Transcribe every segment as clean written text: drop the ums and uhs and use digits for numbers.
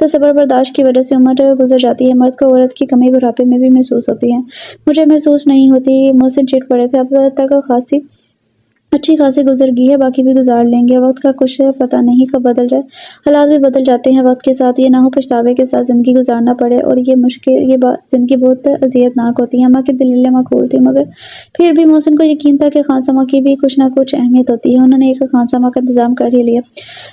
تو صبر برداشت کی وجہ سے عمر گزر جاتی ہے۔ مرد کو عورت کی کمی بڑھاپے میں بھی محسوس ہوتی ہے۔ مجھے محسوس نہیں ہوتی۔ محسن چڑ پڑے تھے۔ اب تک اچھی خاصی گزر گئی ہے، باقی بھی گزار لیں گے۔ وقت کا کچھ پتہ نہیں کب بدل جائے، حالات بھی بدل جاتے ہیں وقت کے ساتھ۔ یہ نہ ہو پچھتاوے کے ساتھ زندگی گزارنا پڑے، اور یہ زندگی بہت اذیت ناک ہوتی ہے۔ اماں کی دلیلیں معقول تھی، مگر پھر بھی محسن کو یقین تھا کہ خانسما کی بھی کچھ نہ کچھ اہمیت ہوتی ہے۔ انہوں نے ایک خانسما کا انتظام کر ہی لیا۔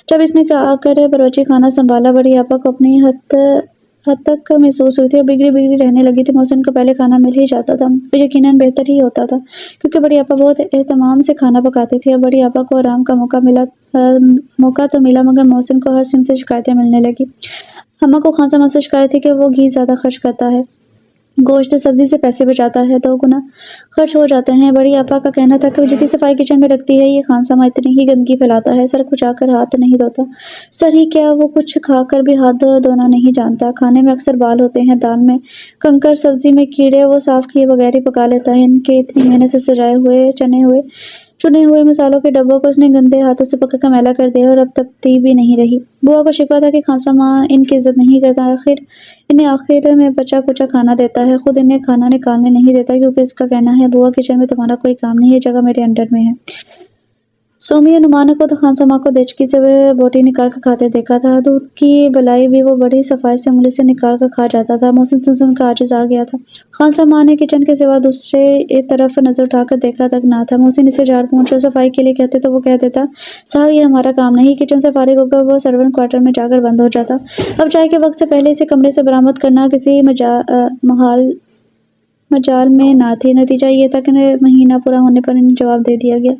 جب اس نے آ کر باورچی خانہ سنبھالا، بڑی آپا کو اپنی حد تک محسوس ہوئی تھی اور بگڑی رہنے لگی تھی۔ محسن کو پہلے کھانا مل ہی جاتا تھا، وہ یقیناً بہتر ہی ہوتا تھا، کیونکہ بڑی آپا بہت اہتمام سے کھانا پکاتی تھی۔ اب بڑی آپا کو آرام کا موقع تو ملا، مگر محسن کو ہر سمت سے شکایتیں ملنے لگی۔ اماں کو خانسما سے شکایت تھی کہ وہ گھی زیادہ خرچ کرتا ہے، گوشت سبزی سے پیسے بچاتا ہے، 2 گنا خرچ ہو جاتے ہیں۔ بڑی آپا کا کہنا تھا کہ وہ جتنی صفائی کچن میں رکھتی ہے، یہ خانسما اتنی ہی گندگی پھیلاتا ہے۔ سر کھجا کر ہاتھ نہیں دھوتا، سر ہی کیا وہ کچھ کھا کر بھی ہاتھ دھونا نہیں جانتا۔ کھانے میں اکثر بال ہوتے ہیں، دال میں کنکر، سبزی میں کیڑے، وہ صاف کیے بغیر ہی پکا لیتا ہے۔ ان کے اتنی محنت سے سجائے ہوئے چنے ہوئے مسالوں کے ڈبوں کو اس نے گندے ہاتھوں سے پکڑ کر میلا کر دیا، اور اب تپتی بھی نہیں رہی۔ بوا کو شکوہ تھا کہ خانسما ان کی عزت نہیں کرتا، انہیں آخر میں بچا کچا کھانا دیتا ہے، خود انہیں کھانا نکالنے نہیں دیتا، کیونکہ اس کا کہنا ہے بوا کچن میں تمہارا کوئی کام نہیں، یہ جگہ میرے انڈر میں ہے۔ سومی اور نعمان نے خود خانسما کو دیچکی سے بوٹی نکال کر کھاتے دیکھا تھا۔ دودھ کی بلائی بھی وہ بڑی صفائی سے انگلی سے نکال کر کھا جاتا تھا۔ محسن سن کر عاجز آ گیا تھا۔ خانسما نے کچن کے سوا دوسرے طرف نظر اٹھا کر دیکھا تک نہ تھا۔ محسن اسے جھاڑ پونچھ اور صفائی کے لیے کہتے تو وہ کہہ دیتا، صاحب یہ ہمارا کام نہیں۔ کچن سے فارغ ہو کر وہ سرونٹ کوارٹر میں جا کر بند ہو جاتا۔ اب چائے کے وقت سے پہلے اسے کمرے سے برآمد کرنا کسی مجال میں نہ تھی۔ نتیجہ یہ تھا کہ مہینہ پورا ہونے پر انہیں جواب دے دیا گیا۔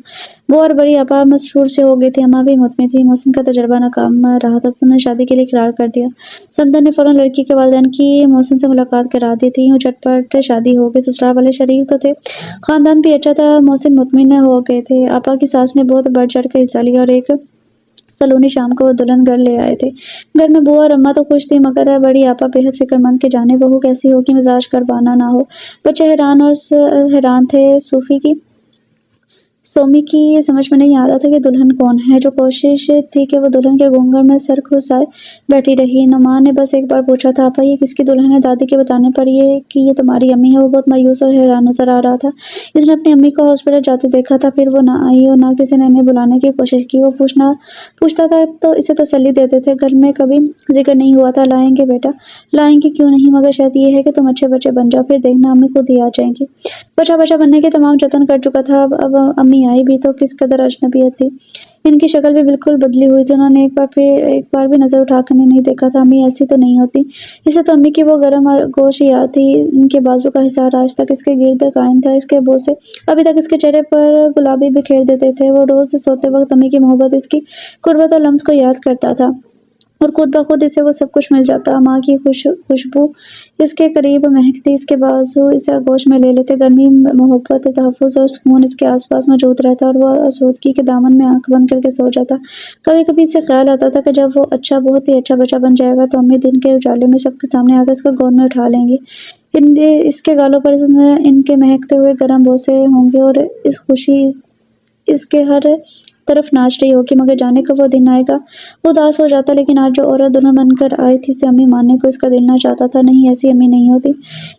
وہ اور بڑی آپا مسرور سے ہو گئی تھی، اماں بھی مطمئن تھی۔ محسن کا تجربہ ناکام رہا تھا، تو انہوں نے شادی کے لیے اقرار کر دیا۔ سمندر نے فوراً لڑکی کے والدین کی محسن سے ملاقات کرا دی تھی۔ یوں جھٹ پٹ شادی ہو گئی۔ سسرال والے شریک تو تھے، خاندان بھی اچھا تھا، محسن مطمئن ہو گئے تھے۔ آپا کی ساس نے بہت بڑھ چڑھ کر حصہ لیا، اور ایک سلونی شام کو وہ دلہن گھر لے آئے تھے۔ گھر میں بوا اور اماں تو خوش تھی، مگر بڑی آپا بے حد فکر مند کہ جانے بہو کیسی ہوگی، مزاج کروانا نہ ہو۔ بچے حیران تھے۔ سومی کی سمجھ میں نہیں آ رہا تھا کہ دلہن کون ہے، جو کوشش تھی کہ وہ دلہن کے گھونگھر میں سر گھسائے بیٹھی رہی۔ نعمان نے بس ایک بار پوچھا تھا، آپا یہ کس کی دلہن ہے؟ دادی کے بتانے پر یہ تمہاری امی ہے۔ وہ بہت مایوس اور حیران نظر آ رہا تھا۔ اس نے اپنی امی کو ہاسپٹل جاتے دیکھا تھا، پھر وہ نہ آئی اور نہ کسی نے انہیں بلانے کی کوشش کی۔ وہ پوچھتا تھا تو اسے تسلی دیتے تھے۔ گھر میں کبھی ذکر نہیں ہوا تھا، لائیں گے بیٹا، لائیں گے کیوں نہیں، مگر شرط یہ ہے کہ تم اچھے بچے بن جاؤ، پھر دیکھنا امی خود ہی آ جائیں گی۔ بچہ بننے کے تمام جتن کر چکا تھا، اب امی آئی بھی تو کس قدر اجنبیت تھی۔ ان کی شکل بھی بالکل بدلی ہوئی تھی۔ انہوں نے ایک بار بھی نظر اٹھا کر نہیں دیکھا تھا۔ امی ایسی تو نہیں ہوتی۔ اسے تو امی کی وہ گرم گوش یاد تھی، ان کے بازو کا حصار آج تک اس کے گرد قائم تھا۔ اس کے بوسے ابھی تک اس کے چہرے پر گلابی بکھیر دیتے تھے۔ وہ روز سوتے وقت امی کی محبت، اس کی قربت اور لمس کو یاد کرتا تھا، اور خود بخود اسے وہ سب کچھ مل جاتا۔ ماں کی خوشبو اس کے قریب مہکتی، اس کے بازو اسے آغوش میں لے لیتے، گرمی، محبت، تحفظ اور سکون اس کے آس پاس موجود رہتا، اور وہ آسودگی کے دامن میں آنکھ بند کر کے سو جاتا۔ کبھی کبھی اسے خیال آتا تھا کہ جب وہ بہت ہی اچھا بچہ بن جائے گا تو امی دن کے اجالے میں سب کے سامنے آ کر اس کو گود میں اٹھا لیں گی، اس کے گالوں پر ان کے مہکتے ہوئے گرم بوسے ہوں گے، اور اس خوشی اس کے ہر طرف ناچ رہی ہوگی۔ مگر جانے کب وہ دن آئے گا۔ وہ اداس ہو جاتا، لیکن آج جو عورت دلہن بن کر آئی تھی، اسے امی ماننے کو اس کا دل نہ چاہتا تھا۔ نہیں، ایسی امی نہیں ہوتی۔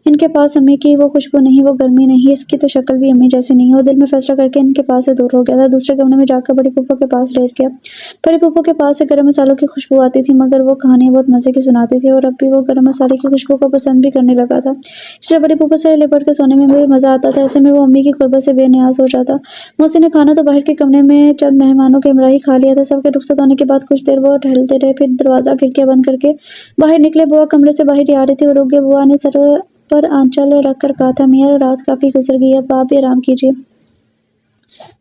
ان کے پاس امی کی وہ خوشبو نہیں، وہ گرمی نہیں، اس کی تو شکل بھی امی جیسی نہیں۔ وہ دل میں فیصلہ کر کے ان کے پاس سے دور ہو گیا تھا، دوسرے کمرے میں جا کر بڑی پھوپھو کے پاس لیٹ گیا۔ بڑی پھوپھو کے پاس سے گرم مسالوں کی خوشبو آتی تھی، مگر وہ کہانیاں بہت مزے کی سناتی تھی، اور اب بھی وہ گرم مسالے کی خوشبو کو پسند بھی کرنے لگا تھا۔ اس لیے بڑی پھوپھو سے لپٹ کر سونے میں بھی مزہ آتا تھا۔ ایسے میں وہ امی کی قربت سے بے نیاز ہو جاتا۔ محسن نے کھانا تو باہر کے کمرے میں چند مہمانوں کے ہمراہ ہی کھا لیا تھا۔ سب کے رخصت ہونے کے بعد کچھ دیر وہ ٹہلتے رہے، پھر دروازہ کھڑکیاں بند کر کے باہر نکلے۔ بوا کمرے سے باہر ہی آ رہی تھی، وہ رک گئے۔ بوا نے سر پر آنچل رکھ کر کہا تھا، میاں رات کافی گزر گئی، اب آپ بھی آرام کیجیے۔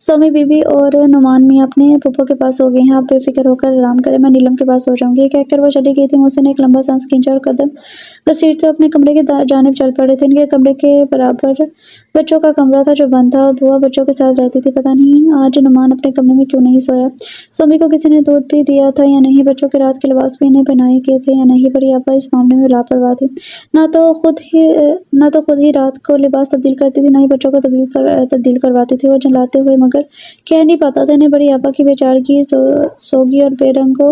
سومی بی بی اور نعمان میاں اپنے پھوپھو کے پاس سو گئے ہیں، آپ بے فکر ہو کر آرام کریں، میں نیلم کے پاس سو جاؤں گی۔ یہ کہہ کر وہ چلی گئی تھی۔ محسن نے ایک لمبا سانس کھینچا اور قدم گھسیٹتے اپنے کمرے کی جانب چل پڑے تھے۔ ان کے کمرے کے برابر بچوں کا کمرہ تھا جو بند تھا، اور بوا بچوں کے ساتھ رہتی تھی۔ پتہ نہیں آج نعمان اپنے کمرے میں کیوں نہیں سویا۔ سومی کو کسی نے دودھ بھی دیا تھا یا نہیں، بچوں کے رات کے لباس بھی انہیں پہنائے گئے تھے یا نہیں، بڑی آپا اس معاملے میں لاپرواہ تھی۔ نہ تو خود ہی رات کو لباس تبدیل کرتی تھی، نہ ہی بچوں کو تبدیل کرواتی تھی۔ وہ جھنجھلاتے ہوئے مگر کہہ نہیں پاتا تھا، انہیں بڑی آپا کی بے چارگی، سوگی اور بے رنگ و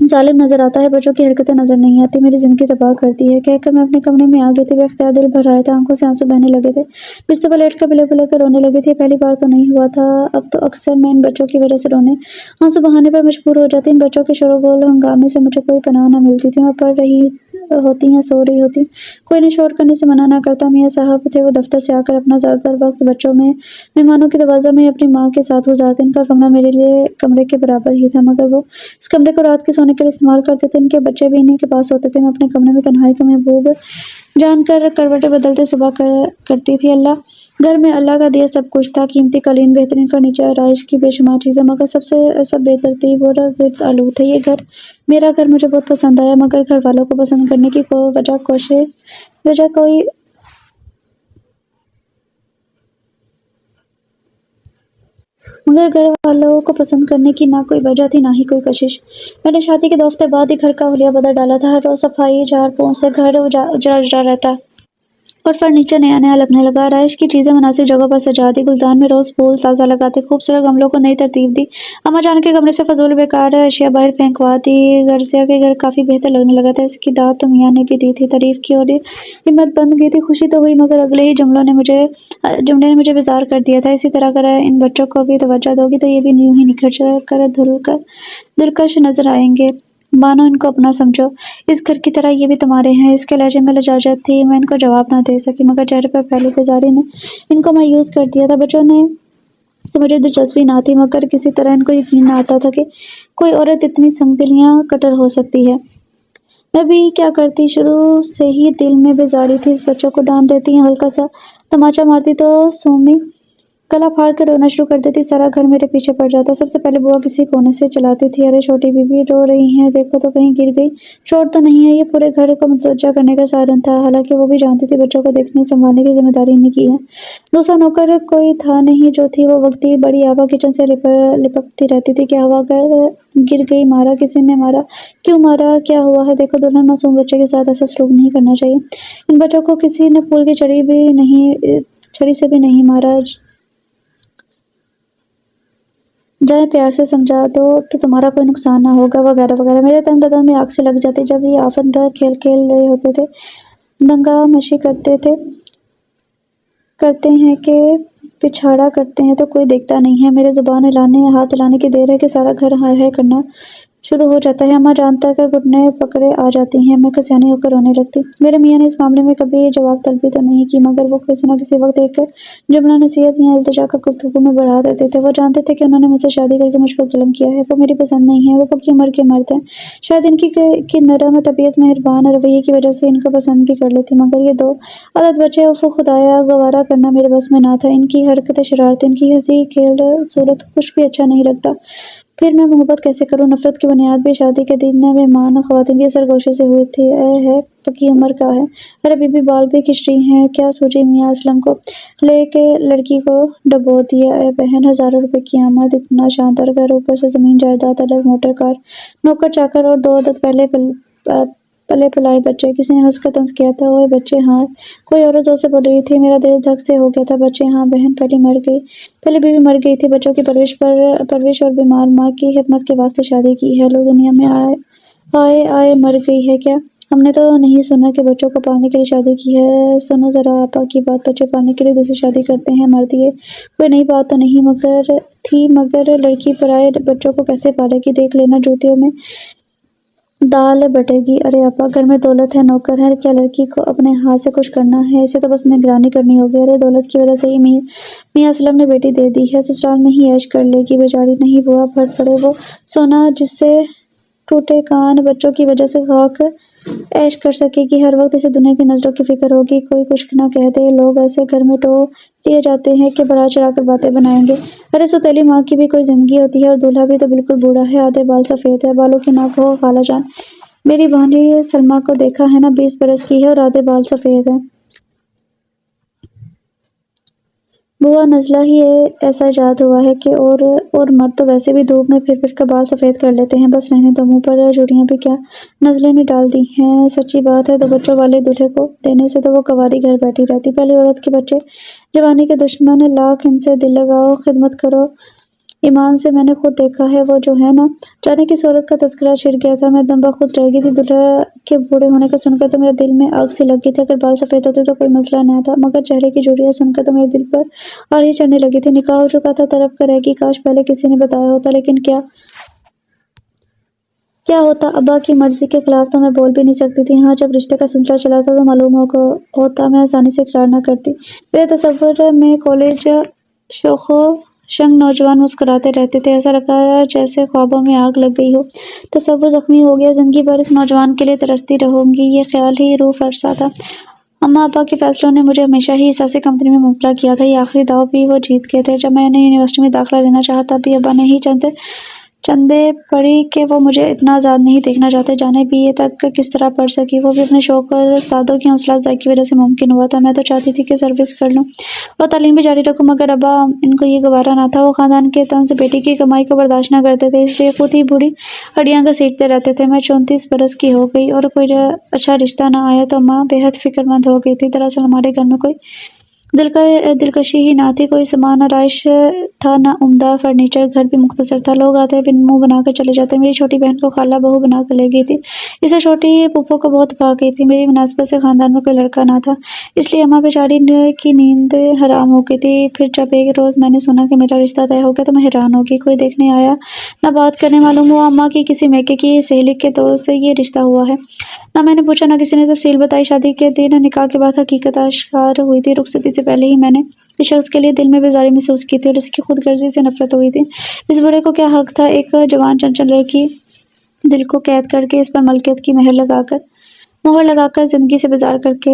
ظالم نظر آتا ہے، بچوں کی حرکتیں نظر نہیں آتی، میری زندگی تباہ کرتی ہے، کہہ کر میں اپنے کمرے میں آ گئی تھی۔ بے اختیار دل بھر آیا تھا، آنکھوں سے آنسو بہنے لگے تھے، بستر پر لیٹ کر بلے بلے کر رونے لگی تھی۔ پہلی بار تو نہیں ہوا تھا، اب تو اکثر میں ان بچوں کی وجہ سے رونے، آنسو بہانے پر مجبور ہو جاتی۔ ان بچوں کے شور و گول ہنگامے سے مجھے کوئی پناہ نہ ملتی تھی۔ میں پڑھ رہی ہوتی یا سو رہی ہوتی، کوئی انہیں شور کرنے سے منع نہ کرتا۔ میاں صاحب تھے، وہ دفتر سے آ کر اپنا زیادہ تر وقت بچوں میں، مہمانوں کی توازوں میں اپنی ماں کے ساتھ گزارتے۔ ان کا کمرہ میرے لیے کمرے کے برابر ہی تھا، مگر وہ اس کمرے کو رات کے سونے کے لیے استعمال کرتے تھے۔ ان کے بچے بھی انہیں کے پاس ہوتے تھے۔ میں اپنے کمرے میں تنہائی کو محبوب جان کر کروٹیں بدلتے صبح کرتی تھی۔ گھر میں اللہ کا دیا سب کچھ تھا، قیمتی قالین، بہترین فرنیچر، آرائش کی بے شمار چیزیں، مگر سب بے ترتیب اور گرد آلود تھے۔ یہ گھر، میرا گھر، مجھے بہت پسند آیا، مگر گھر والوں کو پسند کرنے کی نہ کوئی وجہ تھی، نہ ہی کوئی کشش۔ میں نے شادی کے 2 ہفتے بعد ہی گھر کا حلیہ بدل ڈالا تھا۔ ہر روز صفائی، جھاڑ پونچھ سے گھر اجڑا اجڑا رہتا اور فرنیچر نیا نیا لگنے لگا۔ آرائش کی چیزیں مناسب جگہوں پر سجا دی، گلدان میں روز پھول تازہ لگاتے، خوبصورت گملوں کو نئی ترتیب دی۔ اماں جان کے کمرے سے فضول بیکار اشیاء باہر پھینکوا دی۔ غرضیہ کہ گھر کافی بہتر لگنے لگا تھا۔ اس کی داد تو میاں نے بھی دی تھی، تعریف کی اور ہمت بن گئی تھی۔ خوشی تو ہوئی، مگر اگلے ہی جملے نے مجھے بیزار کر دیا تھا۔ اسی طرح اگر ان بچوں کو بھی توجہ دو گی تو یہ بھی یوں ہی نکھر کر دلکش نظر آئیں گے، مانو ان کو اپنا سمجھو۔ اس گھر کی طرح یہ بھی تمہارے ہیں۔ اس کے لہجے میں لجاجت تھی، میں ان کو جواب نہ دے سکی، مگر چہرے پر پھیلی بیزاری نے ان کو مایوس کر دیا تھا۔ بچوں سے مجھے دلچسپی نہ تھی، مگر کسی طرح ان کو یقین نہ آتا تھا کہ کوئی عورت اتنی سنگ دل یا کٹر ہو سکتی ہے۔ میں بھی کیا کرتی، شروع سے ہی دل میں بیزاری تھی۔ اس بچوں کو ڈانٹ دیتی یا ہلکا سا تماچا مارتی تو سومی گلا پھاڑ کر رونا شروع کر دیتی، سارا گھر میرے پیچھے پڑ جاتا۔ سب سے پہلے بوا کسی کونے سے چلاتی تھی، ارے چھوٹی بیوی رو رہی ہیں، دیکھو تو کہیں گر گئی، چوٹ تو نہیں ہے۔ یہ پورے گھر کو متوجہ کرنے کا سادھن تھا، حالانکہ وہ بھی جانتی تھی بچوں کو دیکھنے سنبھالنے کی ذمہ داری انہیں کی ہے۔ دوسرا نوکر کوئی تھا نہیں، جو تھی وہ وقتی بڑی آپا کچن سے لپکتی رہتی تھی، کیا ہوا، گر گئی، مارا کسی نے، مارا کیوں، مارا کیا ہوا ہے، دیکھو دلہن، معصوم بچے کے ساتھ ایسا سلوک نہیں کرنا چاہیے۔ ان بچوں کو کسی نے پھول کی چھڑی سے بھی نہیں مارا، جائیں پیار سے سمجھا دو تو تمہارا کوئی نقصان نہ ہوگا، وغیرہ وغیرہ۔ میرے تن بدن میں آگ سے لگ جاتی جب یہ آفت بھر کھیل رہے ہوتے تھے، دنگا مشی کرتے ہیں کہ پچھاڑا کرتے ہیں تو کوئی دیکھتا نہیں ہے۔ میرے زبان ہلانے یا ہاتھ ہلانے کی دیر ہے کہ سارا گھر ہائے ہائے کرنا شروع ہو جاتا ہے۔ اماں جان تک گھٹنے پکڑے آ جاتی ہیں، میں کسیانی ہو کر رونے لگتی۔ میرے میاں نے اس معاملے میں کبھی جواب طلبی تو نہیں کی، مگر وہ کسی نہ کسی وقت ایک جملہ نصیحت یا التجا کا گفتگو میں بڑھا دیتے تھے۔ وہ جانتے تھے کہ انہوں نے مجھ سے شادی کر کے مجھ پر ظلم کیا ہے، وہ میری پسند نہیں ہے، وہ پکی عمر کے مرد ہیں۔ شاید ان کی نرم طبیعت، مہربان رویے کی وجہ سے ان کو پسند بھی کر لیتی، مگر یہ 2 عدد بچے، اف خدایا، گوارا کرنا میرے بس میں نہ تھا۔ ان کی حرکتیں، شرارتیں، ان کی ہنسی کھیل صورت کچھ بھی اچھا نہیں لگتا۔ پھر میں محبت کیسے کروں؟ نفرت کی بنیاد بھی شادی کے دن مہمان خواتین کی سرگوشی سے ہوئی تھی۔ اے ہے، پکی عمر کا ہے، ارے بی بی بال بھی کھچ رہی ہیں، کیا سوچی میاں اسلم کو لے کے لڑکی کو ڈبو دیا۔ اے بہن، ہزاروں روپے کی آمد، اتنا شاندار گھر، اوپر سے زمین جائیداد، الگ موٹر کار، نوکر چاکر اور 2 عدد پلے پلائے بچے۔ کسی نے ہنس کر طنز کیا تھا، اوئے بچے ہاں، کوئی عورت زور سے بول رہی تھی۔ میرا دل دھک سے ہو گیا تھا۔ بچے ہاں بہن، پہلی بیوی مر گئی تھی، بچوں کی پرورش اور بیمار ماں کی خدمت کے واسطے شادی کی ہے۔ لوگ دنیا میں آئے مر گئی ہے کیا؟ ہم نے تو نہیں سنا کہ بچوں کو پالنے کے لیے شادی کی ہے۔ سنو ذرا آپا کی بات، بچے پالنے کے لیے دوسری شادی کرتے ہیں مرد، یہ کوئی نئی بات تو نہیں مگر لڑکی پرائے بچوں کو کیسے پالے گی؟ دیکھ لینا، جوتیوں میں دال بٹے گی۔ ارے آپا، گھر میں دولت ہے، نوکر ہے، کیا لڑکی کو اپنے ہاتھ سے کچھ کرنا ہے؟ اسے تو بس نگرانی کرنی ہوگی۔ ارے دولت کی وجہ سے ہی میاں اسلم نے بیٹی دے دی ہے، سسرال میں ہی عیش کر لے گی بیچاری۔ نہیں بوا، پھٹ پڑے وہ سونا جس سے ٹوٹے کان، بچوں کی وجہ سے خاک عیش کر سکے گی۔ ہر وقت اسے دنیا کی نظروں کی فکر ہوگی، کوئی کچھ نہ کہہ دے۔ لوگ ایسے گھر میں ٹو لیے جاتے ہیں کہ بڑھا چڑھا کر باتیں بنائیں گے۔ ارے سوتیلی ماں کی بھی کوئی زندگی ہوتی ہے، اور دولہا بھی تو بالکل بوڑھا ہے، آدھے بال سفید ہے، بالوں کی ناک ہو۔ خالہ جان، میری بھانجی سلمیٰ کو دیکھا ہے نا، 20 برس کی ہے اور آدھے بال سفید ہیں۔ بوا، نزلہ ہی ایسا ایجاد ہوا ہے کہ اور مرد تو ویسے بھی دھوپ میں پھر کر بال سفید کر لیتے ہیں۔ بس رہنے دو، منہ پر جوڑیاں بھی کیا نزلے نے ڈال دی ہیں۔ سچی بات ہے، 2 بچوں والے دولہے کو دینے سے تو وہ کنواری گھر بیٹھی رہتی۔ پہلی عورت کے بچے جوانی کے دشمن، لاکھ ان سے دل لگاؤ، خدمت کرو، ایمان سے میں نے خود دیکھا ہے، وہ جو ہے نا، جانے کی صورت کا تذکرہ چھڑ گیا تھا۔ میں دم بخود رہ گئی تھی۔ دلہا کے بوڑھے ہونے کا سن کر تو میرے دل میں آگ سی لگ گئی تھی۔ اگر بال سفید ہوتے تو کوئی مسئلہ نہ تھا، مگر چہرے کی جوڑیاں سن کر تو میرے دل پر آڑیں چڑھنے لگی تھی۔ نکاح ہو چکا تھا، تڑپ کر رہ گئی، کاش پہلے کسی نے بتایا ہوتا، لیکن کیا ہوتا؟ ابا کی مرضی کے خلاف تو میں بول بھی نہیں سکتی تھی۔ ہاں، جب رشتے کا سلسلہ چلا تھا تو معلوم ہوتا میں آسانی سے اقرار نہ کرتی۔ میرے تصور میں کالج شوخ و شنگ نوجوان مسکراتے رہتے تھے، ایسا لگا جیسے خوابوں میں آگ لگ گئی ہو۔ تصور زخمی ہو گیا، زندگی بھر اس نوجوان کے لیے ترستی رہوں گی، یہ خیال ہی روح فرسا تھا۔ اماں ابا کے فیصلوں نے مجھے ہمیشہ ہی احساس کمتری میں مبتلا کیا تھا۔ یہ آخری داؤ بھی وہ جیت گئے تھے۔ جب میں نے یونیورسٹی میں داخلہ لینا چاہا تب بھی ابا نے ہی چندے پڑی کہ وہ مجھے اتنا آزاد نہیں دیکھنا چاہتے۔ جانے بی اے تک کس طرح پڑھ سکی، وہ بھی اپنے شوق اور استادوں کی حوصلہ افزائی کی وجہ سے ممکن ہوا تھا۔ میں تو چاہتی تھی کہ سروس کر لوں اور تعلیم بھی جاری رکھوں، مگر ابا ان کو یہ گوارا نہ تھا۔ وہ خاندان کے طنز بیٹی کی کمائی کو برداشت نہ کرتے تھے، اس لیے خود ہی بوڑھی ہڈیاں گھسیٹتے رہتے تھے۔ میں 34 برس کی ہو گئی اور کوئی اچھا رشتہ نہ آیا تو اماں بے حد فکر مند ہو گئی تھی۔ دراصل ہمارے گھر میں کوئی دلکشی ہی نہ تھی، کوئی سامان آرائش تھا نہ عمدہ فرنیچر، گھر بھی مختصر تھا، لوگ آتے منہ بنا کر چلے جاتے۔ میری چھوٹی بہن کو خالہ بہو بنا کر لے گئی تھی، اسے چھوٹی پھوپھو کو بہت بھا گئی تھی۔ میری مناسبت سے خاندان میں کوئی لڑکا نہ تھا، اس لیے اماں بیچاری کی نیند حرام ہو گئی تھی۔ پھر جب ایک روز میں نے سنا کہ میرا رشتہ طے ہو گیا تو میں حیران ہو گئی، کوئی دیکھنے آیا نہ بات کرنے۔ معلوم ہوا اماں کی کسی میکے کی سہیلی کے دوست سے یہ رشتہ ہوا ہے۔ نہ میں نے پوچھا، نہ کسی نے تفصیل بتائی۔ شادی کے دن نکاح کے بعد حقیقت آشکار ہوئی تھی۔ رخصتی سے پہلے ہی میں نے اس شخص کے لیے دل میں بیزاری محسوس کی تھی اور اس کی خود غرضی سے نفرت ہوئی تھی۔ اس بوڑھے کو کیا حق تھا ایک جوان چنچل لڑکی دل کو قید کر کے اس پر ملکیت کی مہر لگا کر زندگی سے بیزار کر کے؟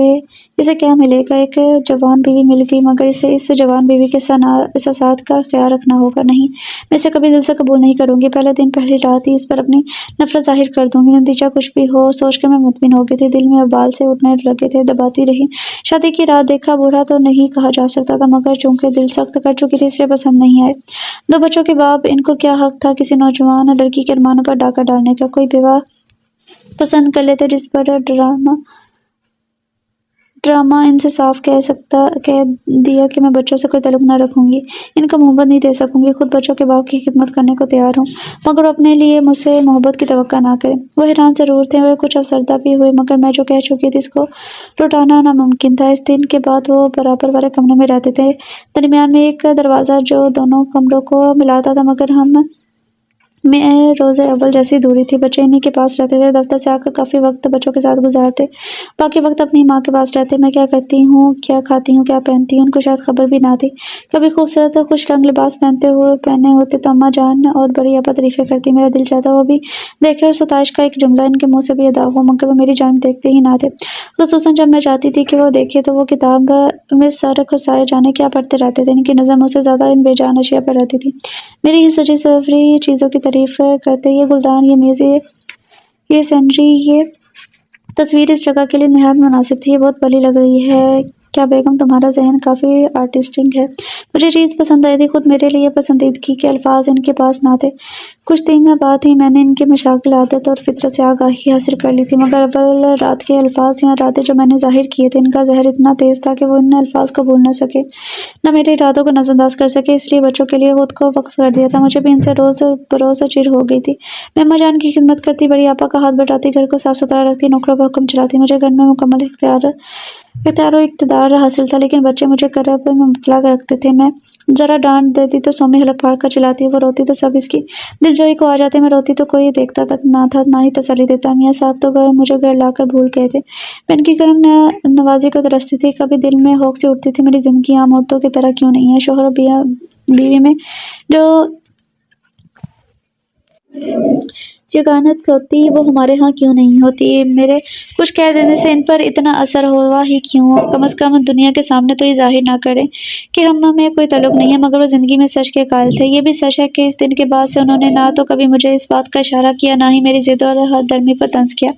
اسے کیا ملے گا؟ ایک جوان بیوی مل گئی، مگر اسے اس جوان بیوی کے احساسات کا خیال رکھنا ہوگا۔ نہیں، میں اسے کبھی دل سے قبول نہیں کروں گی۔ پہلے دن پہلی رات ہی اس پر اپنی نفرت ظاہر کر دوں گی، نتیجہ کچھ بھی ہو سوچ کر میں مطمئن ہو گئی تھی۔ دل میں ابال سے اٹھنے لگے تھے، دباتی رہی۔ شادی کی رات دیکھا بوڑھا تو نہیں کہا جا سکتا تھا، مگر چونکہ دل سخت کر چکی تھی اس لیے پسند نہیں آئے۔ دو بچوں کے باپ، ان کو کیا حق تھا کسی نوجوان لڑکی کے ارمانوں پر ڈاکہ ڈالنے کا؟ کوئی بیوہ پسند کر لیتے جس پر ڈرامہ ان سے صاف کہہ دیا کہ میں بچوں سے کوئی تعلق نہ رکھوں گی، ان کو محبت نہیں دے سکوں گی، خود بچوں کے باپ کی خدمت کرنے کو تیار ہوں، مگر وہ اپنے لیے مجھ سے محبت کی توقع نہ کریں۔ وہ حیران ضرور تھے، وہ کچھ افسردہ بھی ہوئے، مگر میں جو کہہ چکی تھی اس کو لوٹانا ناممکن تھا۔ اس دن کے بعد وہ برابر والے کمرے میں رہتے تھے، درمیان میں ایک دروازہ جو دونوں کمروں کو ملاتا تھا، مگر ہم میں روز اول جیسی دوری تھی۔ بچے انہی کے پاس رہتے تھے، دفتر سے آ کر کافی وقت بچوں کے ساتھ گزارتے، باقی وقت اپنی ماں کے پاس رہتے۔ میں کیا کرتی ہوں، کیا کھاتی ہوں، کیا پہنتی ہوں، ان کو شاید خبر بھی نہ تھی۔ کبھی خوبصورت خوش رنگ لباس پہنے ہوتے تو اماں جان اور بڑی آپا تعریفیں کرتی، میرا دل چاہتا وہ بھی دیکھے اور ستائش کا ایک جملہ ان کے منہ سے بھی ادا ہو، مگر وہ میری جانب دیکھتے ہی نہ تھے۔ خصوصاً جب میں چاہتی تھی کہ وہ دیکھیں تو وہ کتاب میں سر کھسائے جانے کیا پڑھتے رہتے تھے، ان کی نظر مجھ سے زیادہ ان بے جان اشیاء پر رہتی تھی۔ میری ہی سجی سوری چیزوں کی تعریف کرتے، یہ گلدان، یہ میز، یہ سینری، یہ تصویر اس جگہ کے لیے نہایت مناسب تھی۔ یہ بہت بھلی لگ رہی ہے۔ کیا بیگم تمہارا ذہن کافی آرٹسٹک ہے؟ مجھے چیز پسند آئی تھی، خود میرے لیے پسندیدگی کے الفاظ ان کے پاس نہ تھے۔ کچھ دن بعد ہی میں نے ان کی مشاغل عادت اور فطرت سے آگاہی حاصل کر لی تھی، مگر اول رات کے الفاظ یا ارادے جو میں نے ظاہر کیے تھے، ان کا زہر اتنا تیز تھا کہ وہ ان الفاظ کو بھول نہ سکے، نہ میرے ارادوں کو نظر انداز کر سکے، اس لیے بچوں کے لیے خود کو وقف کر دیا تھا۔ مجھے بھی ان سے روز بروز چڑ ہو گئی تھی۔ میں اماں جان کی خدمت کرتی، بڑی آپا کا ہاتھ بٹاتی، گھر کو صاف ستھرا رکھتی، نوکروں پر حکم چلاتی، مجھے گھر میں مکمل اختیار و اقتدار حاصل تھا، لیکن بچے مجھے کرب میں مبتلا رکھتے تھے۔ میں ذرا ڈانٹ دیتی تو سومی حلق پھاڑ کر چلاتی، وہ روتی تو سب اس کی دلجوئی کو آ جاتے، میں روتی تو کوئی دیکھتا نہ تھا، نہ ہی تسلی دیتا۔ میاں صاحب تو مجھے گھر لا کر بھول گئے تھے، میں ان کی گرم نوازی کو ترستی تھی، کبھی دل میں ہوک سی اٹھتی تھی، میری زندگی عام عورتوں کی طرح کیوں نہیں ہے؟ شوہر اور بیوی میں جو یگانت ہوتی وہ ہمارے ہاں کیوں نہیں ہوتی؟ میرے کچھ کہہ دینے سے ان پر اتنا اثر ہوا ہی کیوں؟ کم از کم دنیا کے سامنے تو یہ ظاہر نہ کریں کہ ہم میں کوئی تعلق نہیں ہے، مگر وہ زندگی میں سچ کے قائل تھے۔ یہ بھی سچ ہے کہ اس دن کے بعد سے انہوں نے نہ تو کبھی مجھے اس بات کا اشارہ کیا، نہ ہی میری ضد اور ہر درمی پر طنز کیا۔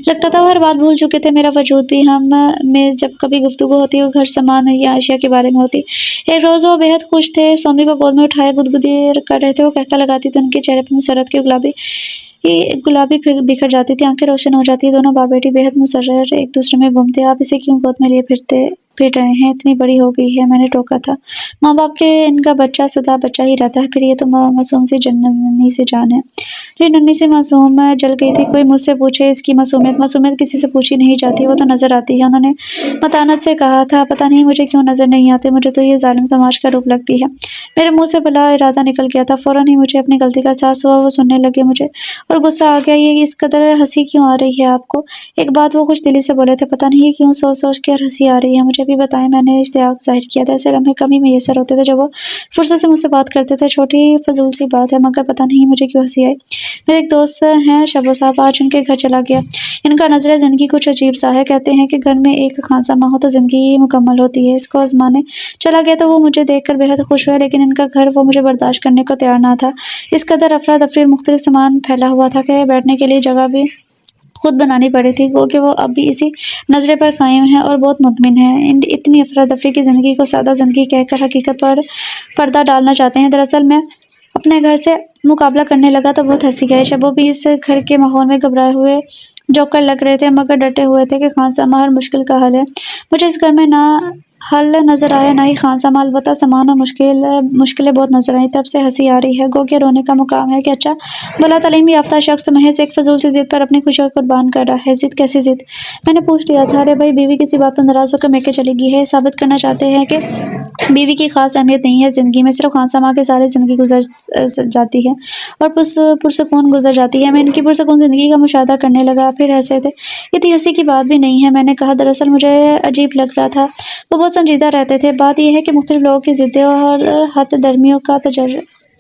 لگتا تھا وہ ہر بات بھول چکے تھے، میرا وجود بھی۔ ہم میں جب کبھی گفتگو ہوتی وہ گھر سامان یا اشیاء کے بارے میں ہوتی۔ ایک روز وہ بے حد خوش تھے، سومی کو گود میں اٹھائے گدگدی کر رہے تھے، وہ قہقہ لگاتی تو ان کے چہرے پر مسرت کی گلابی بکھر جاتی تھی، آنکھیں روشن ہو جاتی، دونوں باپ بیٹی بے حد مسرر ایک دوسرے میں گم تھے۔ آپ اسے کیوں گود میں لیے پھرتے پھر رہے ہیں، اتنی بڑی ہو گئی ہے۔ میں نے ٹوکا تھا۔ ماں باپ کے ان کا بچہ سدا بچہ ہی رہتا ہے، پھر یہ تو معصوم سی ننھی سی جان ہے۔ یہ ننھی سی معصوم جل گئی تھی۔ کوئی مجھ سے پوچھے اس کی معصومیت کسی سے پوچھی نہیں جاتی، وہ تو نظر آتی ہے۔ انہوں نے متانت سے کہا تھا، پتہ نہیں مجھے کیوں نظر نہیں آتے، مجھے تو یہ ظالم سماج کا روپ لگتی ہے۔ میرے منہ سے بلا ارادہ نکل گیا تھا، فوراً ہی مجھے اپنی غلطی کا احساس ہوا۔ وہ سننے لگے مجھے اور غصہ آ گیا۔ یہ اس قدر ہنسی کیوں آ رہی ہے آپ کو؟ ایک بات وہ خوش دلی سے بولے تھے، پتہ نہیں کیوں سوچ سوچ کر ہنسی آ رہی ہے، مجھے بھی بتائیں۔ میں نے اشتیاق ظاہر کیا تھا۔ ایسے لمحے کم ہی میسر ہوتے تھے جب وہ فرصت سے مجھ سے بات کرتے تھے۔ چھوٹی فضول سی بات ہے، مگر پتہ نہیں مجھے کیوں ہنسی آئی۔ میرے ایک دوست ہیں شبو صاحب، آج ان کے گھر چلا گیا۔ ان کا نظریہ زندگی کچھ عجیب سا ہے۔ کہتے ہیں کہ گھر میں ایک خانسامہ ہو تو زندگی مکمل ہوتی ہے۔ اس کو آزمانے چلا گیا تو وہ مجھے دیکھ کر بے حد خوش ہوئے، لیکن ان کا گھر وہ مجھے برداشت کرنے کو تیار نہ تھا۔ اس قدر افراتفری اور مختلف سامان پھیلا ہوا تھا کہ بیٹھنے کے لیے جگہ بھی خود بنانی پڑی تھی۔ گو کہ وہ اب بھی اسی نظریے پر قائم ہیں اور بہت مطمئن ہیں۔ اتنی افراتفری کی زندگی کو سادہ زندگی کہہ کر حقیقت پر پردہ ڈالنا چاہتے ہیں۔ دراصل میں اپنے گھر سے مقابلہ کرنے لگا تو بہت ہنسی آئی۔ شبو بھی اس گھر کے ماحول میں گھبرائے ہوئے جوکر لگ رہے تھے، مگر ڈٹے ہوئے تھے کہ خانسامہ ہر مشکل کا حل ہے۔ مجھے اس گھر میں نہ حل نظر آیا نہ ہی خانسامہ، البتہ سامان اور مشکلیں بہت نظر آئیں۔ تب سے ہنسی آ رہی ہے۔ گو کہ رونے کا مقام ہے کہ اچھا بھلا تعلیم یافتہ شخص محض ایک فضول سی ضد پر اپنی خوشیوں کو قربان کر رہا ہے۔ ضد؟ کیسی ضد؟ میں نے پوچھ لیا تھا۔ ارے بھائی، بیوی کسی بات پر ناراض ہو کر میکے چلی گئی ہے، یہ ثابت کرنا چاہتے ہیں کہ بیوی کی خاص اہمیت نہیں ہے زندگی میں، صرف خانسامہ کے سارے زندگی گزر جاتی ہے اور پرسکون گزر جاتی ہے۔ میں ان کی پرسکون زندگی کا مشاہدہ کرنے لگا، پھر ہنسے تھے۔ اتنی ہنسی کی بات بھی نہیں ہے، میں نے کہا۔ دراصل مجھے عجیب لگ رہا تھا، وہ بہت سنجیدہ رہتے تھے۔ بات یہ ہے کہ مختلف لوگوں کی ضدیں اور حد درمیوں کا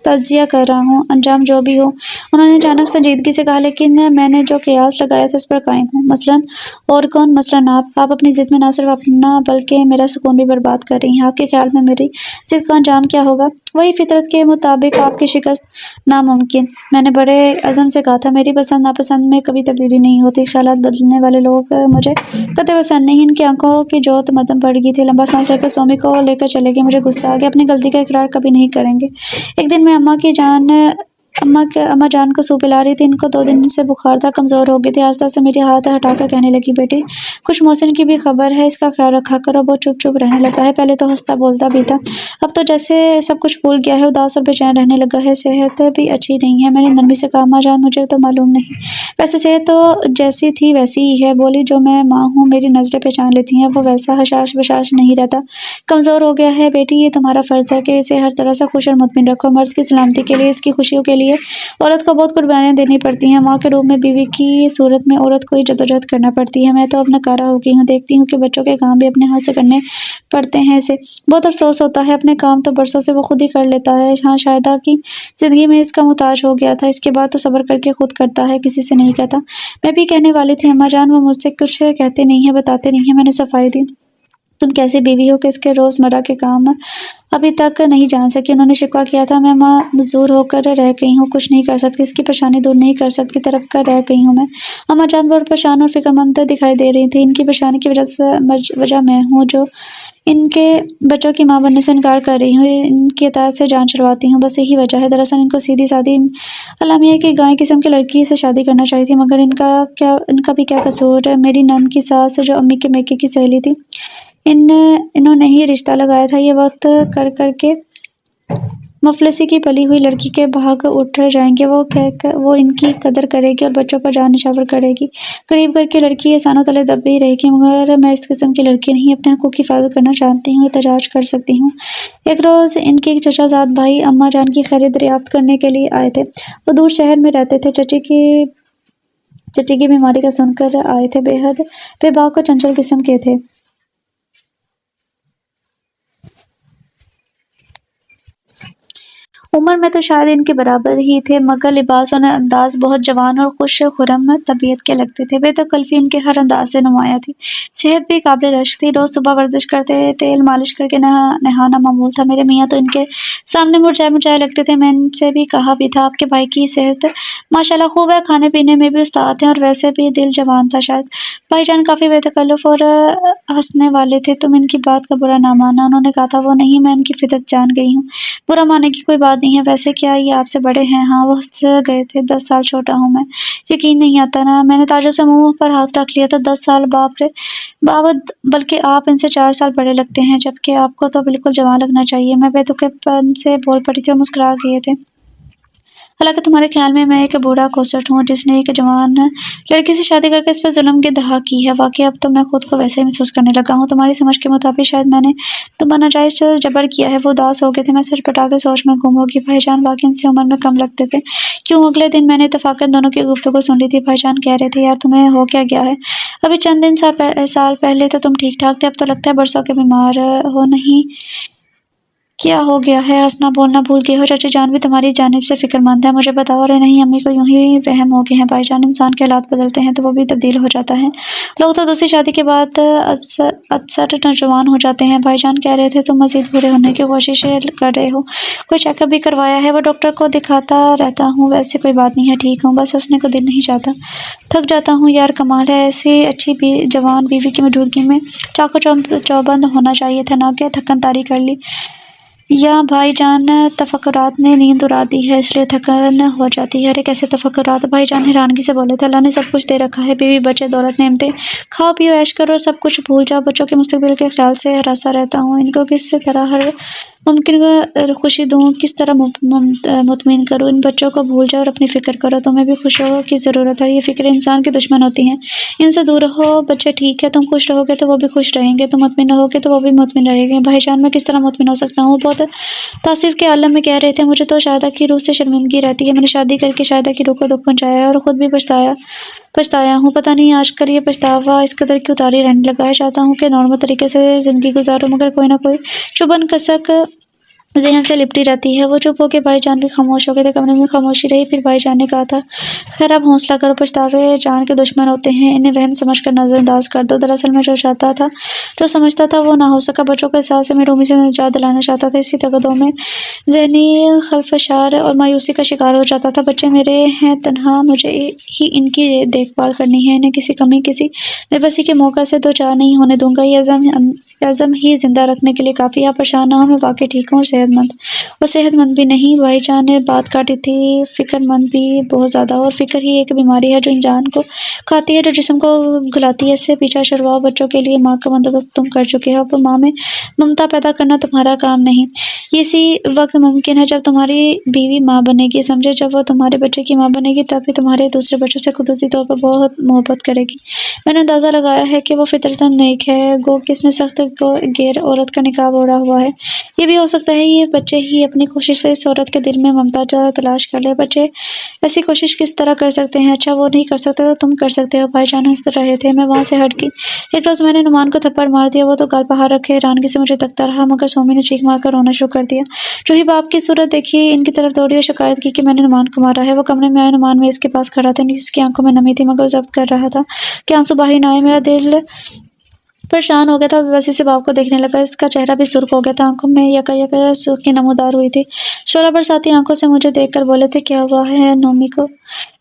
تجزیہ کر رہا ہوں، انجام جو بھی ہو۔ انہوں نے اچانک سنجیدگی سے کہا، لیکن میں نے جو قیاس لگایا تھا اس پر قائم ہوں۔ مثلاً؟ اور کون؟ مثلاً آپ اپنی ضد میں نہ صرف اپنا بلکہ میرا سکون بھی برباد کر رہی ہیں۔ آپ کے خیال میں میری ضد کا انجام کیا ہوگا؟ وہی، فطرت کے مطابق آپ کی شکست ناممکن۔ میں نے بڑے عزم سے کہا تھا، میری پسند ناپسند میں کبھی تبدیلی نہیں ہوتی۔ خیالات بدلنے والے لوگ مجھے قطعی پسند نہیں۔ ان کی آنکھوں کی جوت مدھم پڑ گئی تھی۔ لمبا سانس لے کر سومی کو لے کر چلے گئے۔ مجھے غصہ آ گیا۔ اپنی غلطی کا اقرار کبھی نہیں کریں گے۔ ایک دن میں اماں جان کو سوپ پلا رہی تھی۔ ان کو 2 دن سے بخار تھا، کمزور ہو گئی تھی۔ آہستہ آہستہ میری ہاتھ ہٹا کر کہنے لگی، بیٹی کچھ محسن کی بھی خبر ہے، اس کا خیال رکھا کرو۔ وہ چپ چپ رہنے لگا ہے، پہلے تو ہنستا بولتا بھی تھا، اب تو جیسے سب کچھ بھول گیا ہے، اداس اور بے چین رہنے لگا ہے۔ صحت بھی اچھی نہیں ہے۔ میں نے نرمی سے کہا، اماں جان مجھے تو معلوم نہیں، ویسے صحت تو جیسی تھی ویسی ہی ہے۔ بولی، جو میں ماں ہوں میری نظریں پہچان لیتی ہیں، وہ ویسا حشاش بشاش نہیں رہتا، کمزور ہو گیا ہے۔ بیٹی یہ تمہارا فرض ہے کہ اسے ہر طرح سے خوش اور مطمئن رکھو۔ مرد کی سلامتی کے لیے، اس کی خوشیوں کے لیے عورت کو بہت قربانیاں دینی پڑتی ہیں۔ ماں کے روپ میں بیوی کی صورت میں عورت کو ہی جدوجہد کرنا پڑتی ہے۔ میں تو اب ناکارہ ہو گئی ہوں، دیکھتی ہوں کہ بچوں کے کام بھی اپنے ہاتھ سے کرنے پڑتے ہیں اسے۔ بہت افسوس ہوتا ہے، اپنے کام تو برسوں سے وہ خود ہی کر لیتا ہے۔ ہاں، شاہدہ کی زندگی میں اس کا محتاج ہو گیا تھا، اس کے بعد تو صبر کر کے خود کرتا ہے، کسی سے نہیں کہتا۔ میں بھی کہنے والی تھی، اماں جان وہ مجھ سے کچھ کہتے نہیں ہیں، بتاتے نہیں ہیں۔ میں نے صفائی دی، تم کیسی بیوی ہو کہ اس کے روزمرہ کے کام ابھی تک نہیں جان سکی۔ انہوں نے شکوہ کیا تھا، میں معذور ہو کر رہ گئی ہوں، کچھ نہیں کر سکتی، اس کی پریشانی دور نہیں کر سکتی، طرف کر رہ گئی ہوں میں۔ اماں جان بہت پریشان اور فکر مند دکھائی دے رہی تھی۔ ان کی پریشانی کی وجہ میں ہوں، جو ان کے بچوں کی ماں بننے سے انکار کر رہی ہوں، ان کی اطاعت سے جان چھڑواتی ہوں، بس یہی وجہ ہے۔ دراصل ان کو سیدھی سادی علامہ کی گائیں قسم کی لڑکی سے شادی کرنا چاہیے تھی، مگر ان کا بھی کیا قصور؟ میری نند کی ساس جو امی کے میکے کی سہیلی تھی، انہوں نے ہی رشتہ لگایا تھا۔ یہ وقت کر کر کے مفلسی کی پلی ہوئی لڑکی کے بھاگ اٹھ جائیں گے، وہ ان کی قدر کرے گی اور بچوں پر جان نچھاور کرے گی۔ غریب گھر کی لڑکی احسانوں تلے دبی رہے گی، مگر میں اس قسم کی لڑکی نہیں، اپنے حقوق کی حفاظت کرنا جانتی ہوں، احتجاج کر سکتی ہوں۔ ایک روز ان کے چچا زاد بھائی اماں جان کی خیریت دریافت کرنے کے لیے آئے تھے۔ وہ دور شہر میں رہتے تھے، چچی کی بیماری کا سن کر آئے تھے۔ بے حد بے باک اور چنچل قسم کے تھے۔ عمر میں تو شاید ان کے برابر ہی تھے، مگر لباس اور انداز بہت جوان اور خوش خرم طبیعت کے لگتے تھے۔ بے تکلفی ان کے ہر انداز سے نمایاں تھی۔ صحت بھی قابل رشک تھی، روز صبح ورزش کرتے، تیل مالش کر کے نہانا معمول تھا۔ میرے میاں تو ان کے سامنے مرجھائے مرجھائے لگتے تھے۔ میں ان سے بھی کہا بھی تھا، آپ کے بھائی کی صحت ماشاءاللہ خوب ہے، کھانے پینے میں بھی استاد ہیں اور ویسے بھی دل جوان تھا شاید۔ بھائی جان کافی بے تکلف اور ہنسنے والے تھے، تم ان کی بات کا برا نہ ماننا۔ انہوں نے کہا تھا، وہ نہیں، میں ان کی فطرت جان گئی ہوں، برا ماننے کی کوئی بات بات نہیں ہے، ویسے کیا یہ آپ سے بڑے ہیں؟ ہاں، وہ ہنس گئے تھے۔ 10 سال چھوٹا ہوں میں۔ یقین نہیں آتا نا؟ میں نے تعجب سے منہ پر ہاتھ رکھ لیا تھا۔ 10 سال؟ باپ رے بابا، بلکہ آپ ان سے 4 سال بڑے لگتے ہیں، جبکہ آپ کو تو بالکل جوان لگنا چاہیے۔ میں بے تکے پن سے بول پڑی تھی اور مسکرا گئے تھے۔ حالانکہ تمہارے خیال میں ایک بوڑھا کوسٹ ہوں جس نے ایک جوان لڑکی سے شادی کر کے اس پر ظلم کی دہا کی ہے۔ واقعی اب تو میں خود کو ویسے ہی محسوس کرنے لگا ہوں۔ تمہاری سمجھ کے مطابق شاید میں نے تم پر ناجائز جبر کیا ہے۔ وہ اداس ہو گئے تھے۔ میں سر پٹا کے سوچ میں گم ہو گئی۔ بھائی جان واقعی ان سے عمر میں کم لگتے تھے؟ کیوں؟ اگلے دن میں نے اتفاقاً دونوں کی گفتگو سن لی تھی۔ بھائی جان کہہ رہے تھے، یار تمہیں ہو کیا گیا ہے؟ ابھی چند سال پہلے تو تم ٹھیک ٹھاک تھے، اب تو لگتا ہے برسوں کے بیمار ہو۔ نہیں، کیا ہو گیا ہے؟ ہنسنا بولنا بھول گئے ہو؟ چچی جان بھی تمہاری جانب سے فکر مند ہے، مجھے بتاؤ۔ ارے نہیں امی کو یوں ہی وہم ہو گئے ہیں بھائی جان، انسان کے حالات بدلتے ہیں تو وہ بھی تبدیل ہو جاتا ہے۔ لوگ تو دوسری شادی کے بعد اکثر نوجوان ہو جاتے ہیں۔ بھائی جان کہہ رہے تھے تم مزید بوڑھے ہونے کی کوشش کر رہے ہو؟ کوئی چیک اپ بھی کروایا ہے؟ وہ ڈاکٹر کو دکھاتا رہتا ہوں، ویسے کوئی بات نہیں ہے، ٹھیک ہوں، بس ہنسنے کو دل نہیں چاہتا، تھک جاتا ہوں۔ یار کمال ہے، ایسی اچھی جوان بیوی کی موجودگی میں چاقو چوبند ہونا چاہیے تھا، نہ کہ تھکن طاری کر لی۔ یا بھائی جان تفکرات نے نیند اڑا دی ہے، اس لیے تھکن ہو جاتی ہے۔ ارے کیسے تفکرات؟ بھائی جان حیرانگی سے بولے تھے۔ اللہ نے سب کچھ دے رکھا ہے، بیوی بچے دولت نعمتیں، کھاؤ پیو عیش کرو، سب کچھ بھول جاؤ۔ بچوں کے مستقبل کے خیال سے ہراساں رہتا ہوں، ان کو کس طرح ہر ممکن خوشی دوں، کس طرح مطمئن کروں۔ ان بچوں کو بھول جاؤ اور اپنی فکر کرو۔ تمہیں بھی خوش ہو کی ضرورت ہے، یہ فکریں انسان کی دشمن ہوتی ہیں، ان سے دور رہو۔ بچے ٹھیک ہے، تم خوش رہو گے تو وہ بھی خوش رہیں گے، تم مطمئن رہو گے تو وہ بھی مطمئن رہیں گے۔ بھائی جان میں کس طرح مطمئن ہو سکتا ہوں؟ بہت تاثر کے عالم میں کہہ رہے تھے، مجھے تو شاہدہ کی روح سے شرمندگی رہتی ہے، میں نے شادی کر کے شاہدہ کی روح کو دکھ پہنچایا ہے اور خود بھی پچھتایا ہوں۔ پتہ نہیں آج کل یہ پچھتاوا اس قدر کیوں طاری رہنے لگا ہے۔ چاہتا ہوں کہ نارمل طریقے سے زندگی گزاروں، مگر کوئی نہ کوئی چبھن کسک ذہن سے لپٹی رہتی ہے۔ وہ چپ ہو کے بھائی جان بھی خاموش ہو گئے تھے، کمرے میں خاموشی رہی، پھر بھائی جان نے کہا تھا، خیر اب حوصلہ کرو، پچھتاوے جان کے دشمن ہوتے ہیں، انہیں وہم سمجھ کر نظر انداز کر دو۔ دراصل میں جو چاہتا تھا، جو سمجھتا تھا وہ نہ ہو سکا، بچوں کو احساس سے محرومی سے نجات دلانا چاہتا تھا، اسی تگدوں میں ذہنی خلفشار اور مایوسی کا شکار ہو جاتا تھا۔ بچے میرے ہیں، تنہا مجھے ہی ان کی دیکھ بھال کرنی ہے، انہیں کسی کمی کسی بے بسی کے موقع سے دو چار نہیں ہونے دوں گا، یہ عزم ہی زندہ رکھنے کے لیے کافی ہے۔ آپ پریشان نہ ہوں، میں واقعی ٹھیک ہوں اور صحت مند بھی نہیں۔ بھائی جان نے بات کاٹی تھی، فکر مند بھی بہت زیادہ، اور فکر ہی ایک بیماری ہے جو انسان کو کھاتی ہے، جو جسم کو گلاتی ہے۔ اس سے پیچھا چھڑواؤ، بچوں کے لیے ماں کا بندوبست تم کر چکے ہو، اب ماں میں ممتا پیدا کرنا تمہارا کام نہیں۔ یہ اسی وقت ممکن ہے جب تمہاری بیوی ماں بنے گی، سمجھے، جب وہ تمہارے بچے کی ماں بنے گی تب ہی تمہارے دوسرے بچوں سے قدرتی طور پر بہت محبت کرے گی۔ میں نے اندازہ لگایا ہے کہ وہ فطرتاً نیک ہے، گو کس نے سخت غیر عورت کا نقاب اوڑھا ہوا ہے۔ یہ بھی ہو سکتا ہے یہ بچے ہی اپنی کوشش سے اس عورت کے دل میں ممتا تلاش کر لے۔ بچے ایسی کوشش کس طرح کر سکتے ہیں؟ اچھا وہ نہیں کر سکتے تو تم کر سکتے ہو۔ بھائی جان ہنس رہے تھے۔ میں وہاں سے ہٹ گئی۔ ایک روز میں نے نعمان کو تھپڑ مار دیا، وہ تو گال پہ ہاتھ رکھے حیرانگی سے مجھے تکتا رہا، مگر سومی نے چیخ مار کر رونا شروع کر دیا۔ جو ہی باپ کی صورت دیکھی ان کی طرف دوڑی اور شکایت کی کہ میں نے نعمان کو مارا ہے۔ وہ کمرے میں آئے، نعمان میز کے پاس کھڑا تھا، جس کی آنکھوں میں نمی تھی، مگر وہ ضبط کر رہا تھا کہ آنسو باہر نہ آئے۔ میرا دل پریشان ہو گیا تھا، بے بسی سے باپ کو دیکھنے لگا، اس کا چہرہ بھی سرخ ہو گیا تھا، آنکھوں میں یکا سرخی نمودار ہوئی تھی۔ شعلہ برساتی آنکھوں سے مجھے دیکھ کر بولے تھے، کیا ہوا ہے نومی کو؟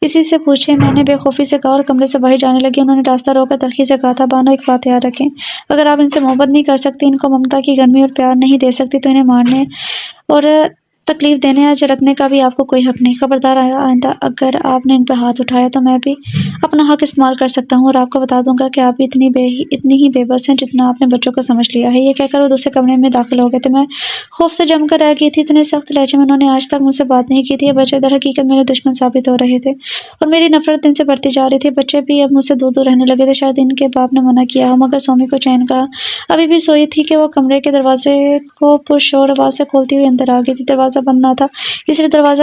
اسی سے پوچھیں، میں نے بے خوفی سے کہا اور کمرے سے باہر جانے لگی۔ انہوں نے راستہ روک کر تلخی سے کہا تھا، بانو ایک بات یاد رکھیں، اگر آپ ان سے محبت نہیں کر سکتی، ان کو ممتا کی گرمی اور پیار نہیں دے سکتی، تو انہیں مارنے اور تکلیف دینے یا جھڑکنے کا بھی آپ کو کوئی حق نہیں۔ خبردار، آئندہ اگر آپ نے ان پر ہاتھ اٹھایا تو میں بھی اپنا حق استعمال کر سکتا ہوں اور آپ کو بتا دوں گا کہ آپ بھی اتنی ہی بے بس ہیں جتنا آپ نے بچوں کو سمجھ لیا ہے۔ یہ کہہ کر وہ دوسرے کمرے میں داخل ہو گئے تھے۔ میں خوف سے جم کر رہ گئی تھی، اتنے سخت لہجے میں انہوں نے آج تک مجھ سے بات نہیں کی تھی۔ یہ بچے در حقیقت میرے دشمن ثابت ہو رہے تھے اور میری نفرت دن سے بڑھتی جا رہی تھی۔ بچے بھی اب مجھ سے دور دور رہنے لگے تھے، شاید ان کے باپ نے منع کیا ہو، مگر سومی کو چین کا ابھی بھی سوئی تھی کہ وہ کمرے کے دروازے کو پرشور آواز سے کھولتی ہوئی اندر آ گئی تھی۔ دروازہ بند نہ تھا، اس لیے دروازہ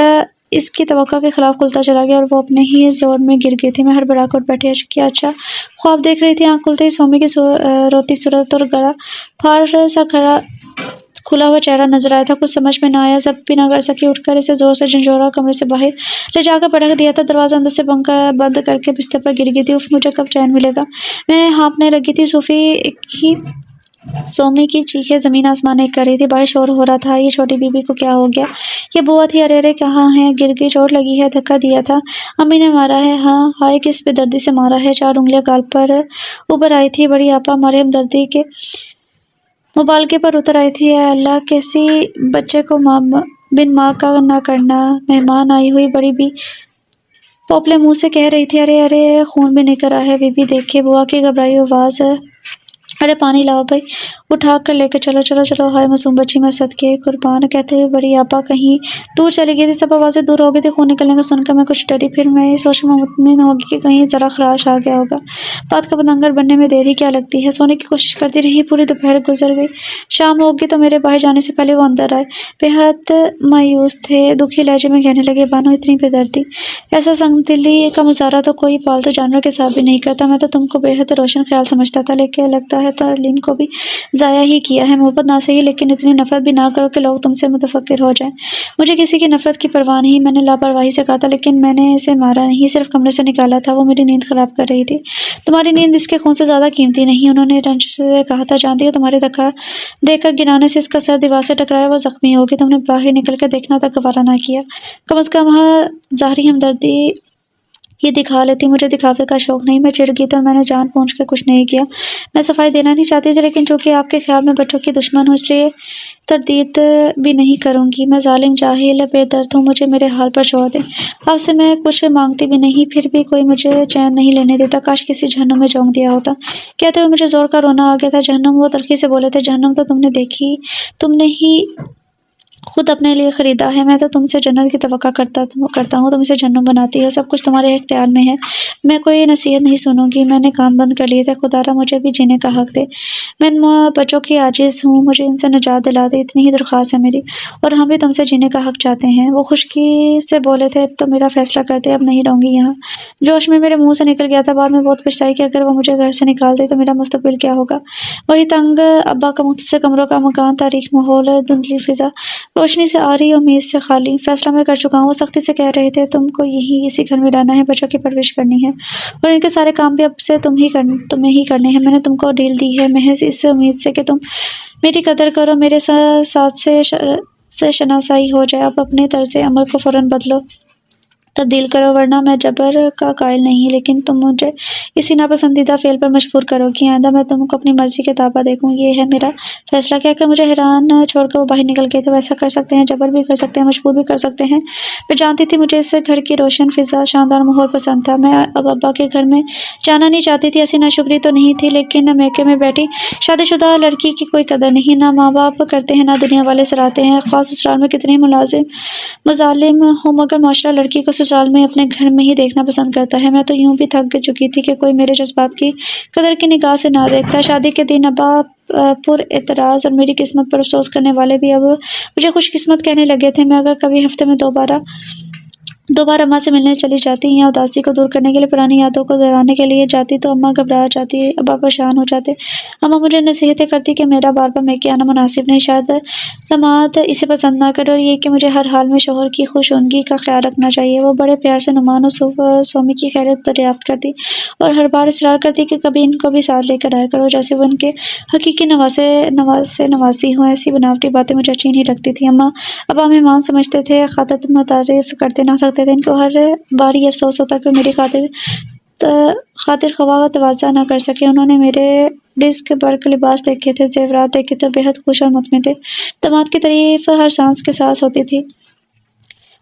اس کی توقع کے خلاف کھلتا چلا گیا اور وہ اپنے ہی زور میں گر گئی تھی۔ میں ہڑبڑا کر اٹھ بیٹھی۔ کیا اچھا خواب دیکھ رہی تھی؟ آنکھ کھلتے ہی سومی کی روتی صورت اور گلا پھاڑ سا کھلا ہوا چہرہ نظر آیا تھا۔ کچھ سمجھ میں نہ آیا، ضبط بھی نہ کر سکی، اٹھ کر اسے زور سے جھنجھوڑا اور کمرے سے باہر لے جا کر پٹک دیا تھا۔ دروازہ اندر سے بند کر کے بستر پر گر گئی تھی۔ اف، مجھے کب چین ملے گا؟ میں ہانپنے لگی تھی۔ سومی کی چیخیں زمین آسمان ایک کر رہی تھی۔ باہر شور ہو رہا تھا، یہ چھوٹی بی بی کو کیا ہو گیا؟ یہ بوا تھی، ارے کہاں ہے؟ گر گئی، چوٹ لگی ہے؟ دھکا دیا تھا؟ امی نے مارا ہے؟ ہاں، ہائے کس بے دردی سے مارا ہے؟ 4 انگلیاں گال پر ابھر آئی تھی۔ بڑی آپا ہمارے ہمدردی کے مبالغے پر اتر آئی تھی۔ اے اللہ، کیسی بچے کو بن ماں کا نہ کرنا۔ مہمان آئی ہوئی بڑی بھی پوپلے منہ سے کہہ رہی تھی، ارے ارے خون بھی نکل رہا ہے۔ بی بی دیکھے بوا کی گھبرائی آواز، ارے پانی لاؤ بھائی، اٹھا کر لے کے چلو چلو چلو، ہائے معصوم بچی میں صدقے قربان، کہتے ہوئے بڑی آپا کہیں دور چلی گئی تھی۔ سب آوازیں دور ہو گئی تھی۔ خون نکلنے کا سن کر میں کچھ ڈری، پھر میں یہ سوچ میں مطمئن ہوگی کہ کہیں ذرا خراش آ گیا ہوگا۔ بات کا بتنگڑ بننے میں دیر ہی کیا لگتی ہے۔ سونے کی کوشش کرتی رہی، پوری دوپہر گزر گئی۔ شام ہوگی تو میرے باہر جانے سے پہلے وہ اندر آئے، بے حد مایوس تھے، دکھی لہجے میں کہنے لگے، بانو اتنی بے دردی، ایسا سنگ دلی کا مظاہرہ تو کوئی پالتو جانور کے ساتھ بھی نہیں کرتا۔ میں تو تم کو بے حد روشن خیال سمجھتا تھا، لیکن لگتا ہے تعلیم کو بھی ضائع ہی کیا ہے۔ محبت نہ صحیح لیکن اتنی نفرت بھی نہ کرو کہ لوگ تم سے متفکر ہو جائیں۔ مجھے کسی کی نفرت کی پرواہ نہیں، میں نے لاپرواہی سے کہا تھا، لیکن میں نے اسے مارا نہیں، صرف کمرے سے نکالا تھا، وہ میری نیند خراب کر رہی تھی۔ تمہاری نیند اس کے خون سے زیادہ قیمتی نہیں، انہوں نے رنج سے کہا تھا، جانتی ہو تمہاری دھکا دے کر گرانے سے اس کا سر دیوار سے ٹکرایا، وہ زخمی ہوگی، تم نے باہر نکل کر دیکھنا تک گوارا نہ کیا، کم از کم ظاہری ہمدردی یہ دکھا لیتی۔ مجھے دکھاوے کا شوق نہیں، میں چڑ گئی تھی اور میں نے جان بوجھ کر کچھ نہیں کیا۔ میں صفائی دینا نہیں چاہتی تھی، لیکن چونکہ آپ کے خیال میں بچوں کی دشمن ہوں اس لیے تردید بھی نہیں کروں گی۔ میں ظالم جاہل بے درد ہوں، مجھے میرے حال پر چھوڑ دیں۔ آپ سے میں کچھ مانگتی بھی نہیں، پھر بھی کوئی مجھے چین نہیں لینے دیتا، کاش کسی جہنم میں جھونک دیا ہوتا۔ کہتے ہوئے مجھے زور کا رونا آ گیا تھا۔ جہنم، وہ تلخی سے بولے تھے، جہنم تو تم نے دیکھی، تم نے ہی خود اپنے لیے خریدا ہے، میں تو تم سے جنت کی توقع کرتا ہوں، تم اسے جہنم بناتی ہو، سب کچھ تمہارے اختیار میں ہے۔ میں کوئی نصیحت نہیں سنوں گی، میں نے کان بند کر لیے تھے۔ خدا را مجھے بھی جینے کا حق دے، میں ان بچوں کی عاجز ہوں، مجھے ان سے نجات دلا دے، اتنی ہی درخواست ہے میری، اور ہم بھی تم سے جینے کا حق چاہتے ہیں۔ وہ خشکی سے بولے تھے، تو میرا فیصلہ کرتے، اب نہیں رہوں گی یہاں۔ جوش میں میرے منہ سے نکل گیا تھا، بعد میں بہت پچھتائی کہ اگر وہ مجھے گھر سے نکال دے تو میرا مستقبل کیا ہوگا۔ وہی تنگ ابا کا مختصر کمروں کا مکان، تاریک ماحول، دھندلی فضا، روشنی سے آری، امید سے خالی۔ فیصلہ میں کر چکا ہوں، وہ سختی سے کہہ رہے تھے، تم کو اسی گھر میں رہنا ہے، بچوں کی پرورش کرنی ہے، اور ان کے سارے کام بھی اب سے تمہیں ہی کرنے ہیں۔ میں نے تم کو ڈیل دی ہے محض اس امید سے کہ تم میری قدر کرو، میرے ساتھ سے شناسائی ہو جائے۔ اب اپنے طرز عمل کو فوراً بدلو، تبدیل کرو، ورنہ میں جبر کا قائل نہیں، لیکن تم مجھے اسی ناپسندیدہ فعل پر مجبور کرو گی۔ آئندہ میں تم کو اپنی مرضی کے تابع دیکھوں، یہ ہے میرا فیصلہ۔ کہہ کر مجھے حیران چھوڑ کر وہ باہر نکل گئے تھے۔ وہ ایسا کر سکتے ہیں، جبر بھی کر سکتے ہیں، مجبور بھی کر سکتے ہیں۔ میں جانتی تھی مجھے اس گھر کی روشن فضا، شاندار ماحول پسند تھا۔ میں اب ابا کے گھر میں جانا نہیں چاہتی تھی، ایسی ناشکری تو نہیں تھی، لیکن میکے میں بیٹھی شادی شدہ لڑکی کی کوئی قدر نہیں، نہ ماں باپ کرتے ہیں، نہ دنیا والے سراہتے ہیں، خواہ سسرال میں کتنے مظالم ہوں، مگر معاشرہ لڑکی کو سسرال میں اپنے گھر میں ہی دیکھنا پسند کرتا ہے۔ میں تو یوں بھی تھک چکی تھی کہ کوئی میرے جذبات کی قدر کی نگاہ سے نہ دیکھتا۔ شادی کے دن ابا پر اعتراض اور میری قسمت پر افسوس کرنے والے بھی اب مجھے خوش قسمت کہنے لگے تھے۔ میں اگر کبھی ہفتے میں دو بار اماں سے ملنے چلی جاتی یا اداسی کو دور کرنے کے لیے پرانی یادوں کو دہرانے کے لیے جاتی تو اماں گھبرا جاتی، ابا پریشان ہو جاتے۔ اماں مجھے نصیحتیں کرتی کہ میرا بار بار میکے آنا مناسب نہیں، شاید داماد اسے پسند نہ کرے، اور یہ کہ مجھے ہر حال میں شوہر کی خوش آمدگی کا خیال رکھنا چاہیے۔ وہ بڑے پیار سے نعمان اور سومی کی خیریت دریافت کرتی اور ہر بار اصرار کرتی کہ کبھی ان کو بھی ساتھ لے کر آیا کرو، جیسے وہ ان کے حقیقی نواسی ہوں۔ ایسی بناوٹی باتیں مجھے اچھی نہیں لگتی تھیں۔ اماں ابا مہمان سمجھتے تھے، خاطر متعارف کرتے نہ سکتے تھے، ان کو ہر بار یہ افسوس ہوتا کہ میری خاطر خواہ تواضع نہ کر سکے۔ انہوں نے میرے ڈسک برق لباس دیکھے تھے، زیورات دیکھے تھے، بے حد خوش اور مطمئن تھے۔ داماد کی تعریف ہر سانس کے سانس ہوتی تھی۔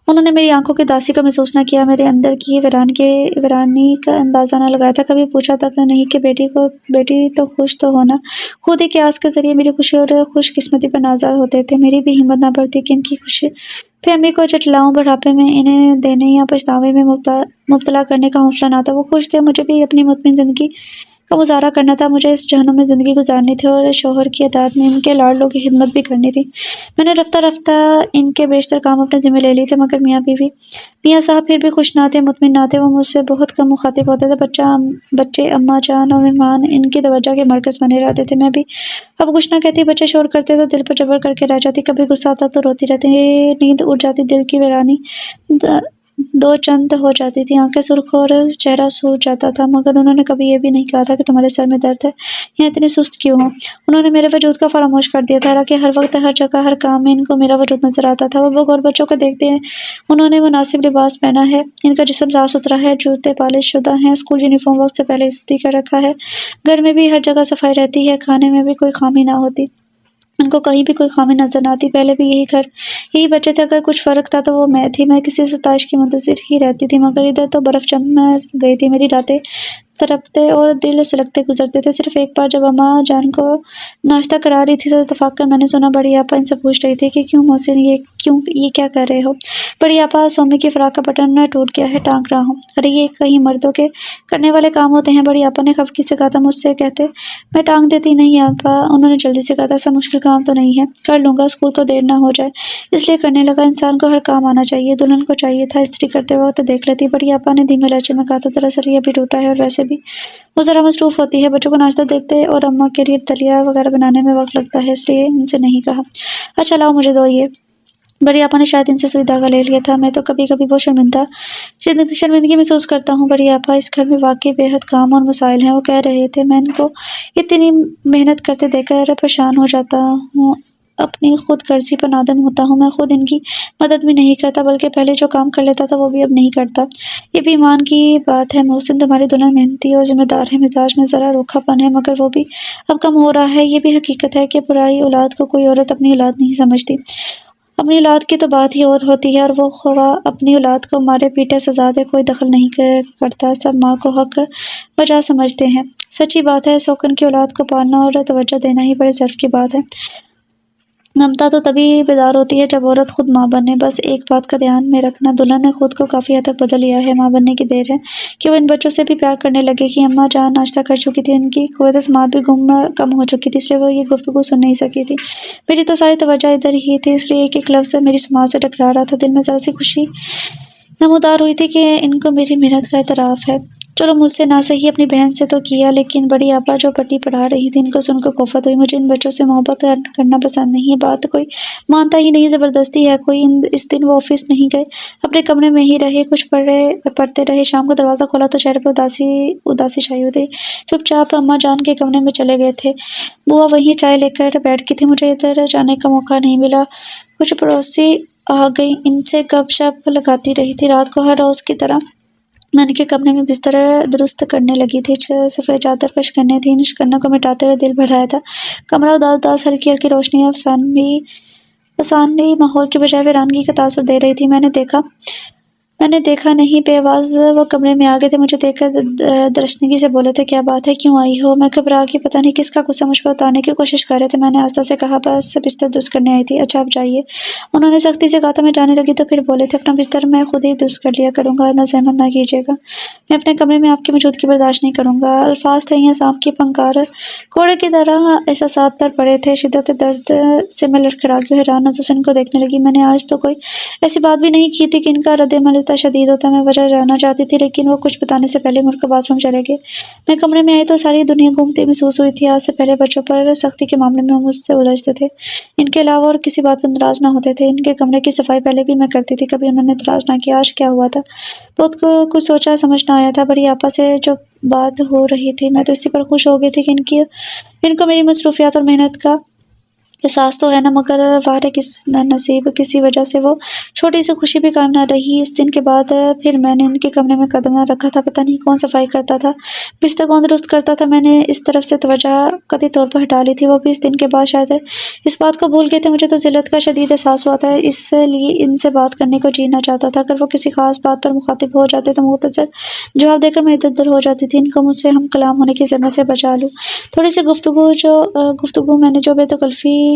انہوں نے میری آنکھوں کی اداسی کو محسوس نہ کیا، میرے اندر کی ویرانی کا اندازہ نہ لگایا تھا، کبھی پوچھا تک نہیں کہ بیٹی تو خوش تو ہونا۔ خود ہی قیاس کے ذریعے میری خوشی اور خوش قسمتی پر نازا ہوتے تھے۔ میری بھی ہمت نہ بڑھتی کہ ان کی خوش فہمی کو جھٹلاؤں، بڑھاپے میں انہیں دینے یا پچھتاوے میں مبتلا کرنے کا حوصلہ نہ تھا۔ وہ خوش تھے، مجھے بھی اپنی مطمئن زندگی کا مظاہرہ کرنا تھا، مجھے اس جہنم میں زندگی گزارنی تھی اور شوہر کی اطاعت میں ان کے لاڈلوں کی خدمت بھی کرنی تھی۔ میں نے رفتہ رفتہ ان کے بیشتر کام اپنے ذمہ لے لی تھے، مگر میاں صاحب پھر بھی خوش نہ تھے، مطمئن نہ تھے۔ وہ مجھ سے بہت کم مخاطب ہوتے تھے، بچے اماں جان اور مہمان ان کی توجہ کے مرکز بنے رہتے تھے۔ میں بھی اب کچھ نہ کہتی، بچے شور کرتے تو دل پر جبر کر کے رہ جاتی، کبھی غصہ آتا تو روتی رہتی، نیند اڑ جاتی، دل کی ویرانی دو چند ہو جاتی تھی، آنکھیں سرخ اور چہرہ سوج جاتا تھا، مگر انہوں نے کبھی یہ بھی نہیں کہا تھا کہ تمہارے سر میں درد ہے یا اتنے سست کیوں ہو۔ انہوں نے میرے وجود کا فراموش کر دیا تھا، حالانکہ ہر وقت ہر جگہ ہر کام میں ان کو میرا وجود نظر آتا تھا۔ وہ لوگ اور بچوں کو دیکھتے ہیں، انہوں نے مناسب لباس پہنا ہے، ان کا جسم صاف ستھرا ہے، جوتے پالش شدہ ہیں، اسکول یونیفارم وقت سے پہلے استری کر رکھا ہے، گھر میں بھی ہر جگہ صفائی رہتی ہے، کھانے میں بھی کوئی خامی نہ ہوتی۔ ان کو کہیں بھی کوئی خامی نظر نہ آتی۔ پہلے بھی یہی گھر، یہی بچے تھے، اگر کچھ فرق تھا تو وہ میں تھی۔ میں کسی ستائش کی منتظر ہی رہتی تھی، مگر ادھر تو برف جم گئی تھی۔ میری راتیں تڑپتے اور دل سلگتے گزرتے تھے۔ صرف ایک بار جب اماں جان کو ناشتہ کرا رہی تھی تو اتفاق کر میں نے سنا بڑی آپا ان سے پوچھ رہی تھی کہ کیوں محسن، یہ کیا کر رہے ہو؟ بڑی آپا، سومی کی فراق کا بٹن ٹوٹ گیا ہے، ٹانک رہا ہوں۔ ارے یہ کہیں مردوں کے کرنے والے کام ہوتے ہیں؟ بڑی آپا نے خفگی سے کہا تھا۔ مجھ سے کہتے میں ٹانک دیتی؟ نہیں آپا، انہوں نے جلدی سے کہا تھا، ایسا مشکل کام تو نہیں ہے، کر لوں گا، اسکول کو دیر نہ ہو جائے اس لیے کرنے لگا۔ انسان کو ہر کام آنا چاہیے، دلہن کو چاہیے تھا استری کرتے وقت دیکھ لیتی۔ بڑی آپا نے دھیمے لہجے میں کہا تھا، دراصل یہ ابھی ٹوٹا ہے اور ویسے بھی وہ ذرا مصروف ہوتی ہے، بچوں کو ناشتہ دیتے اور اماں کے لیے دلیا وغیرہ بنانے میں وقت لگتا ہے، اس لیے ان سے نہیں کہا۔ اچھا لاؤ مجھے دو یہ۔ بڑی آپا نے شاید ان سے سوئی دھاگا لے لیا تھا۔ میں تو کبھی کبھی بہت شرمندگی محسوس کرتا ہوں بڑی آپا، اس گھر میں واقعی بے حد کام اور مسائل ہیں۔ وہ کہہ رہے تھے، میں ان کو اتنی محنت کرتے دیکھ کر پریشان ہو جاتا ہوں، اپنی خود غرضی پر نادم ہوتا ہوں۔ میں خود ان کی مدد بھی نہیں کرتا، بلکہ پہلے جو کام کر لیتا تھا وہ بھی اب نہیں کرتا۔ یہ بھی ایمان کی بات ہے محسن، تمہاری دلہن محنتی اور ذمہ دار ہے، مزاج میں ذرا روکھا پن ہے، مگر وہ بھی اب کم ہو رہا ہے۔ یہ بھی حقیقت ہے کہ پرائی اولاد کو کوئی عورت اپنی اولاد نہیں سمجھتی۔ اپنی اولاد کی تو بات ہی اور ہوتی ہے، اور وہ خواہ اپنی اولاد کو مارے پیٹے سزا دے، کوئی دخل نہیں کرتا، سب ماں کو حق بجا سمجھتے ہیں۔ سچی بات ہے، سوکن کی اولاد کو پالنا اور توجہ دینا ہی بڑے ضرف کی بات ہے۔ ممتا تو تبھی بیدار ہوتی ہے جب عورت خود ماں بنے۔ بس ایک بات کا دھیان میں رکھنا، دلہن نے خود کو کافی حد تک بدل لیا ہے، ماں بننے کی دیر ہے کہ وہ ان بچوں سے بھی پیار کرنے لگے گی۔ اماں جان ناشتہ کر چکی تھی، ان کی قوت سماعت بھی کم ہو چکی تھی، اس لیے وہ یہ گفتگو سن نہیں سکی تھی۔ میری تو ساری توجہ ادھر ہی تھی، اس لیے ایک ایک لفظ میری سماعت سے ٹکرا رہا تھا۔ دل میں ذرا سی خوشی نمودار ہوئی تھی کہ ان کو میری محنت کا اعتراف ہے۔ چلو مجھ سے نہ سہی اپنی بہن سے تو کیا، لیکن بڑی آپا جو پٹی پڑھا رہی تھی ان کو سن کر کوفت ہوئی۔ مجھے ان بچوں سے محبت کرنا پسند نہیں ہے، بات کوئی مانتا ہی نہیں، زبردستی ہے کوئی۔ اس دن وہ آفس نہیں گئے، اپنے کمرے میں ہی رہے، کچھ پڑھتے رہے۔ شام کو دروازہ کھولا تو چہرے پر اداسی چھائی ہوئی تھی۔ چپ چاپ اماں جان کے کمرے میں چلے گئے تھے، بوا وہیں چائے لے کر بیٹھ گئی تھی، مجھے ادھر جانے کا موقع نہیں ملا۔ کچھ پڑوسی آ گئی، ان سے گپ شپ لگاتی رہی تھی۔ رات کو ہر روز کی طرح میں ان کے کمرے میں بستر درست کرنے لگی تھی، سفید چادر پیش کرنی تھی، ان شکنوں کو مٹاتے ہوئے دل بڑھایا تھا۔ کمرہ اداس، ہلکی ہلکی روشنی افسانوی ماحول کی بجائے ویرانگی کا تاثر دے رہی تھی۔ میں نے دیکھا نہیں، بے آواز وہ کمرے میں آ گئے تھے، مجھے دیکھ کر درشنگی سے بولے تھے، کیا بات ہے، کیوں آئی ہو؟ میں گھبرا گئی، پتہ نہیں کس کا غصہ مجھ پر اتارنے کی کوشش کر رہے تھے۔ میں نے آہستہ سے کہا، بس بستر درست کرنے آئی تھی۔ اچھا اب جائیے، انہوں نے سختی سے کہا تھا۔ میں جانے لگی تو پھر بولے تھے، اپنا بستر میں خود ہی درست کر لیا کروں گا، اتنا زحمت نہ کیجیے گا، میں اپنے کمرے میں آپ کی موجودگی برداشت نہیں کروں گا۔ الفاظ تھے یا سانپ کی پھنکار کوڑے کی طرح احساسات پر پڑے تھے۔ شدت درد سے میں لڑکھڑا گئی، حیران نظر سے ان کو دیکھنے لگی۔ میں نے آج تو کوئی ایسی بات بھی نہیں کی تھی کہ ان کا رد عمل اتنا شدید ہوتا۔ میں وجہ جاننا چاہتی تھی، لیکن وہ کچھ بتانے سے پہلے مڑ کر باتھ روم چلے گئے۔ میں کمرے میں آئی تو ساری دنیا گھومتی محسوس ہوئی تھی۔ آج سے پہلے بچوں پر سختی کے معاملے میں وہ مجھ سے الجھتے تھے، ان کے علاوہ اور کسی بات پر ناراض نہ ہوتے تھے۔ ان کے کمرے کی صفائی پہلے بھی میں کرتی تھی، کبھی انہوں نے اعتراض نہ کیا۔ آج کیا ہوا تھا؟ بہت کچھ سوچا سمجھ نہ آیا تھا۔ بڑی آپا سے جو بات ہو رہی تھی، میں تو اسی پر خوش ہو گئی تھی کہ ان کو میری مصروفیات اور محنت کا احساس تو ہے نا، مگر واہ قسم نصیب، کسی وجہ سے وہ چھوٹی سی خوشی بھی قائم نہ رہی۔ اس دن کے بعد پھر میں نے ان کے کمرے میں قدم نہ رکھا تھا، پتہ نہیں کون صفائی کرتا تھا، بستر کون درست کرتا تھا۔ میں نے اس طرف سے توجہ قطعی طور پر ہٹا لی تھی۔ وہ بھی اس دن کے بعد شاید اس بات کو بھول گئے تھے۔ مجھے تو ذلت کا شدید احساس ہوا تھا، اس لیے ان سے بات کرنے کو جی نہ چاہتا تھا۔ اگر وہ کسی خاص بات پر مخاطب ہو جاتے تو مختصر جواب دے کر میں ادھر ادھر ہو جاتی تھی، ان کو مجھ سے ہم کلام ہونے کی زحمت سے بچا لوں۔ تھوڑی سی گفتگو میں نے جو بے تکلفی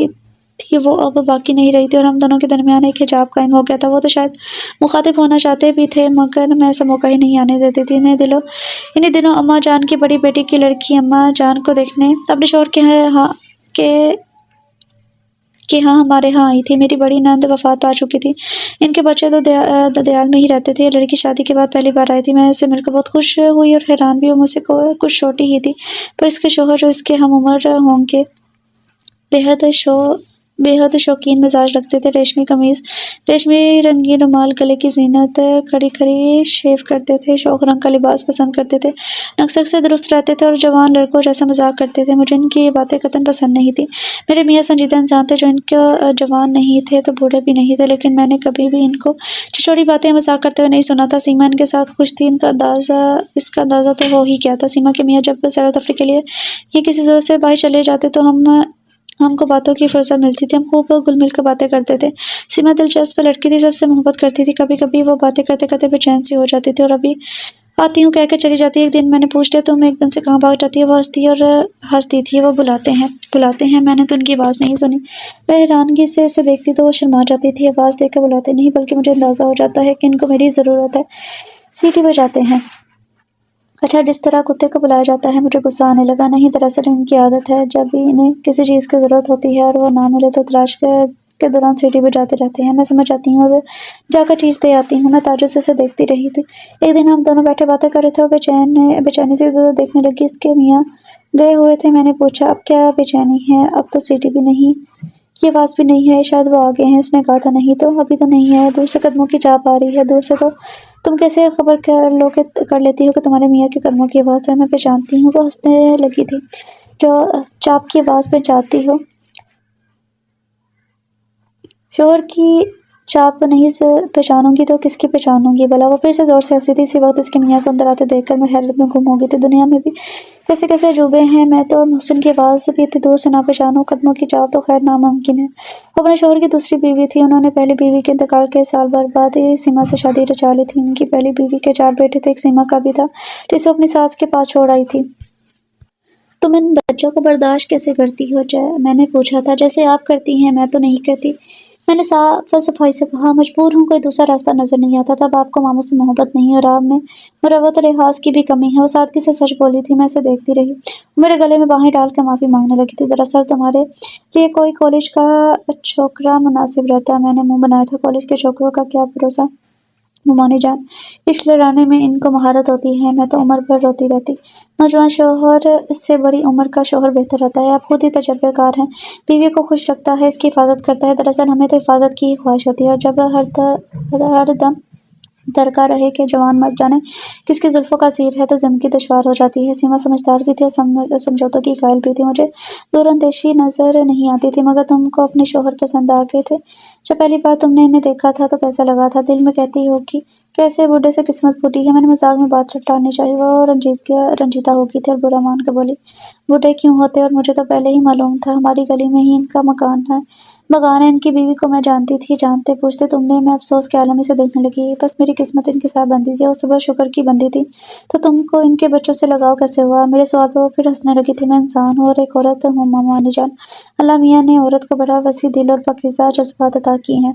تھی وہ اب باقی نہیں رہی تھی، اور ہم دونوں کے درمیان ایک حجاب قائم ہو گیا تھا۔ وہ تو شاید مخاطب ہونا چاہتے بھی تھے، مگر میں ایسا موقع ہی نہیں آنے دیتی تھی۔ انہی دنوں اماں جان کی بڑی بیٹی کی لڑکی اماں جان کو دیکھنے اپنے شوہر کے ہاں ہمارے ہاں آئی تھی۔ میری بڑی نند وفات پا چکی تھی، ان کے بچے تو ددیال میں ہی رہتے تھے۔ لڑکی شادی کے بعد پہلی بار آئی تھی۔ میں اسے مل کر بہت خوش ہوئی اور حیران بھی ہوں، مجھ سے کچھ چھوٹی ہی تھی، پر اس کے شوہر جو اس کے ہم عمر ہوں گے بے حد شوقین مزاج رکھتے تھے۔ ریشمی قمیض، ریشمی رنگین رومال، گلے کی زینت، کھڑی شیو کرتے تھے، شوخ رنگ کا لباس پسند کرتے تھے، نقص سے درست رہتے تھے اور جوان لڑکوں جیسا مذاق کرتے تھے۔ مجھے ان کی یہ باتیں قطعاً پسند نہیں تھیں۔ میرے میاں سنجیدہ انسان تھے جو ان کو جوان نہیں تھے تو بوڑھے بھی نہیں تھے، لیکن میں نے کبھی بھی ان کو چھوٹی باتیں مذاق کرتے ہوئے نہیں سنا تھا۔ سیما ان کے ساتھ خوش تھی، اس کا اندازہ تو ہو ہی گیا تھا۔ سیما کے میاں جب سیر و تفریح کے لیے یا کسی ضرورت سے باہر چلے جاتے تو ہم ہم کو باتوں کی فرصت ملتی تھی، ہم خوب گل مل کر باتیں کرتے تھے۔ سیما دلچسپ لڑکی تھی، سب سے محبت کرتی تھی۔ کبھی کبھی وہ باتیں کرتے کرتے بے چین سی ہو جاتی تھی اور ابھی آتی ہوں کہہ کے چلی جاتی۔ ایک دن میں نے پوچھ لیا، تم ایک دم سے کہاں بھاگ جاتی ہے؟ وہ ہنستی تھی۔ وہ بلاتے ہیں، میں نے تو ان کی آواز نہیں سنی۔ میں حیرانگی سے اسے دیکھتی تو وہ شرما جاتی تھی۔ آواز دے کے بلاتے نہیں بلکہ مجھے اندازہ ہو جاتا ہے کہ ان کو میری ضرورت ہے۔ سیٹی بجاتے ہیں۔ اچھا، جس طرح کتے کو بلایا جاتا ہے۔ مجھے غصہ آنے لگا۔ نہیں، دراصل ان کی عادت ہے، جب بھی انہیں کسی چیز کی ضرورت ہوتی ہے اور وہ نہ ملے تو تلاش کے دوران سیٹی بجاتے رہتے ہیں۔ میں سمجھ جاتی ہوں اور جا کر چیز دے آتی ہوں۔ میں تعجب سے اسے دیکھتی رہی تھی۔ ایک دن ہم دونوں بیٹھے باتیں کر رہے تھے اور بے چینی سے ادھر ادھر دیکھنے لگی۔ اس کے میاں گئے ہوئے تھے۔ میں نے پوچھا، اب کیا بے چینی ہے؟ اب تو سیٹی بھی نہیں کی آواز بھی نہیں ہے، شاید وہ آ گئے ہیں۔ اس نے کہا تھا، نہیں تو ابھی تو نہیں آئے۔ دور سے قدموں کی چاپ آ رہی ہے۔ دور سے تو تم کیسے خبر کر لیتی ہو کہ تمہارے میاں کے قدموں کی آواز ہے؟ میں پہچانتی ہوں۔ وہ ہنسنے لگی تھی۔ جو چاپ کی آواز پہچانتی ہو؟ شوہر کی چاپ نہیں پہچانوں گی تو کس کی پہچانوں گی بھلا؟ وہ پھر سے زور سے ہنسی تھی۔ اسی وقت اس کے میاں کو اندر آتے دیکھ کر میں حیرت میں گم ہو گئی تھی۔ دنیا میں بھی کیسے کیسے عجوبے ہیں۔ میں تو محسن کی آواز بھی اتنی دور سے نہ پہچانوں، قدموں کی چاپ تو خیر ناممکن ہے۔ وہ اپنے شوہر کی دوسری بیوی تھی۔ انہوں نے پہلی بیوی کے انتقال کے سال بھر بعد ہی سیما سے شادی رچا لی تھی۔ ان کی پہلی بیوی کے 4 بیٹے تھے، ایک سیما کا بھی تھا جسے وہ اپنی ساس کے پاس چھوڑ آئی تھی۔ تم ان بچوں کو برداشت کیسے کرتی ہو؟ میں نے پوچھا تھا۔ جیسے آپ کرتی ہیں، میں تو نہیں کرتی، میں نے صاف صفائی سے کہا۔ مجبور ہوں، کوئی دوسرا راستہ نظر نہیں آتا۔ تب آپ کو ماموں سے محبت نہیں اور آپ میں مروت و لحاظ کی بھی کمی ہے۔ وہ سادگی سے سچ بولی تھی۔ میں اسے دیکھتی رہی۔ وہ میرے گلے میں باہیں ڈال کے معافی مانگنے لگی تھی۔ دراصل تمہارے لیے کوئی کالج کا چھوکرا مناسب رہتا۔ میں نے منہ بنایا تھا۔ کالج کے چھوکروں کا کیا بھروسہ ممانی جان، عشق لڑانے میں ان کو مہارت ہوتی ہے، میں تو عمر بھر روتی رہتی۔ نوجوان شوہر سے بڑی عمر کا شوہر بہتر رہتا ہے۔ آپ خود ہی تجربے کار ہیں۔ بیوی کو خوش رکھتا ہے، اس کی حفاظت کرتا ہے۔ دراصل ہمیں تو حفاظت کی ہی خواہش ہوتی ہے، اور جب ہر دم درکار رہے کہ جوان مرد جانے کس کی زلفوں کا اسیر ہے تو زندگی دشوار ہو جاتی ہے۔ سیما سمجھدار بھی تھی اور سمجھوتوں کی قائل بھی تھی۔ مجھے دور اندیشی نظر نہیں آتی تھی، مگر تم کو اپنے شوہر پسند آ گئے تھے۔ جب پہلی بار تم نے انہیں دیکھا تھا تو کیسا لگا تھا؟ دل میں کہتی ہوگی کیسے بوڑھے سے قسمت پھوٹی ہے۔ میں نے مذاق میں بات ٹالنی چاہی۔ وہ رنجیدہ ہو گئی تھی اور برا مان کے بولی، بوڑھے کیوں ہوتے؟ اور مجھے تو پہلے ہی معلوم تھا، ہماری گلی میں ہی ان کا مکان ہے۔ ان کی بیوی کو میں جانتی تھی، جانتے پوچھتے تم نے؟ میں افسوس کے عالم میں سے دیکھنے لگی۔ بس میری قسمت ان کے ساتھ بندھی تھی اور صبح شکر کی بندھی تھی۔ تو تم کو ان کے بچوں سے لگاؤ کیسے ہوا؟ میرے سوال پہ وہ پھر ہنسنے لگی تھی۔ میں انسان ہوں اور ایک عورت ہوں مامانی جان۔ اللہ میاں نے عورت کو بڑا وسیع دل اور پاکیزہ جذبات عطا کی ہیں،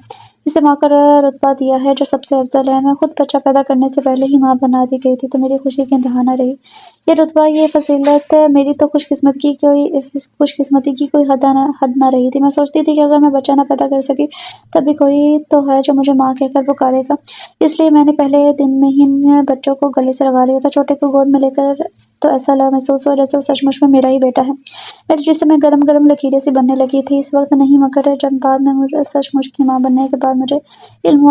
اس دماغ کا رتبہ دیا ہے جو سب سے افضل ہے۔ میں خود بچہ پیدا کرنے سے پہلے ہی ماں بنا دی گئی تھی تو میری خوشی کی انتہا نہ رہی۔ یہ رتبہ، یہ فضیلت، میری تو خوش قسمتی کی کوئی حد نہ رہی تھی۔ میں سوچتی تھی کہ اگر میں بچہ نہ پیدا کر سکی تب بھی کوئی تو ہے جو مجھے ماں کہہ کر پکارے گا۔ اس لیے میں نے پہلے دن میں ہی ان بچوں کو گلے سے لگا لیا تھا۔ چھوٹے کو گود میں لے کر تو ایسا محسوس ہوا جیسے وہ سچ مچ میں میرا ہی بیٹا ہے۔ میرے جسم میں گرم گرم لکیریں سی بننے لگی تھی۔ اس وقت نہیں، مگر جب بعد میں مجھے سچ مچ کی ماں بننے کے بعد مجھے علم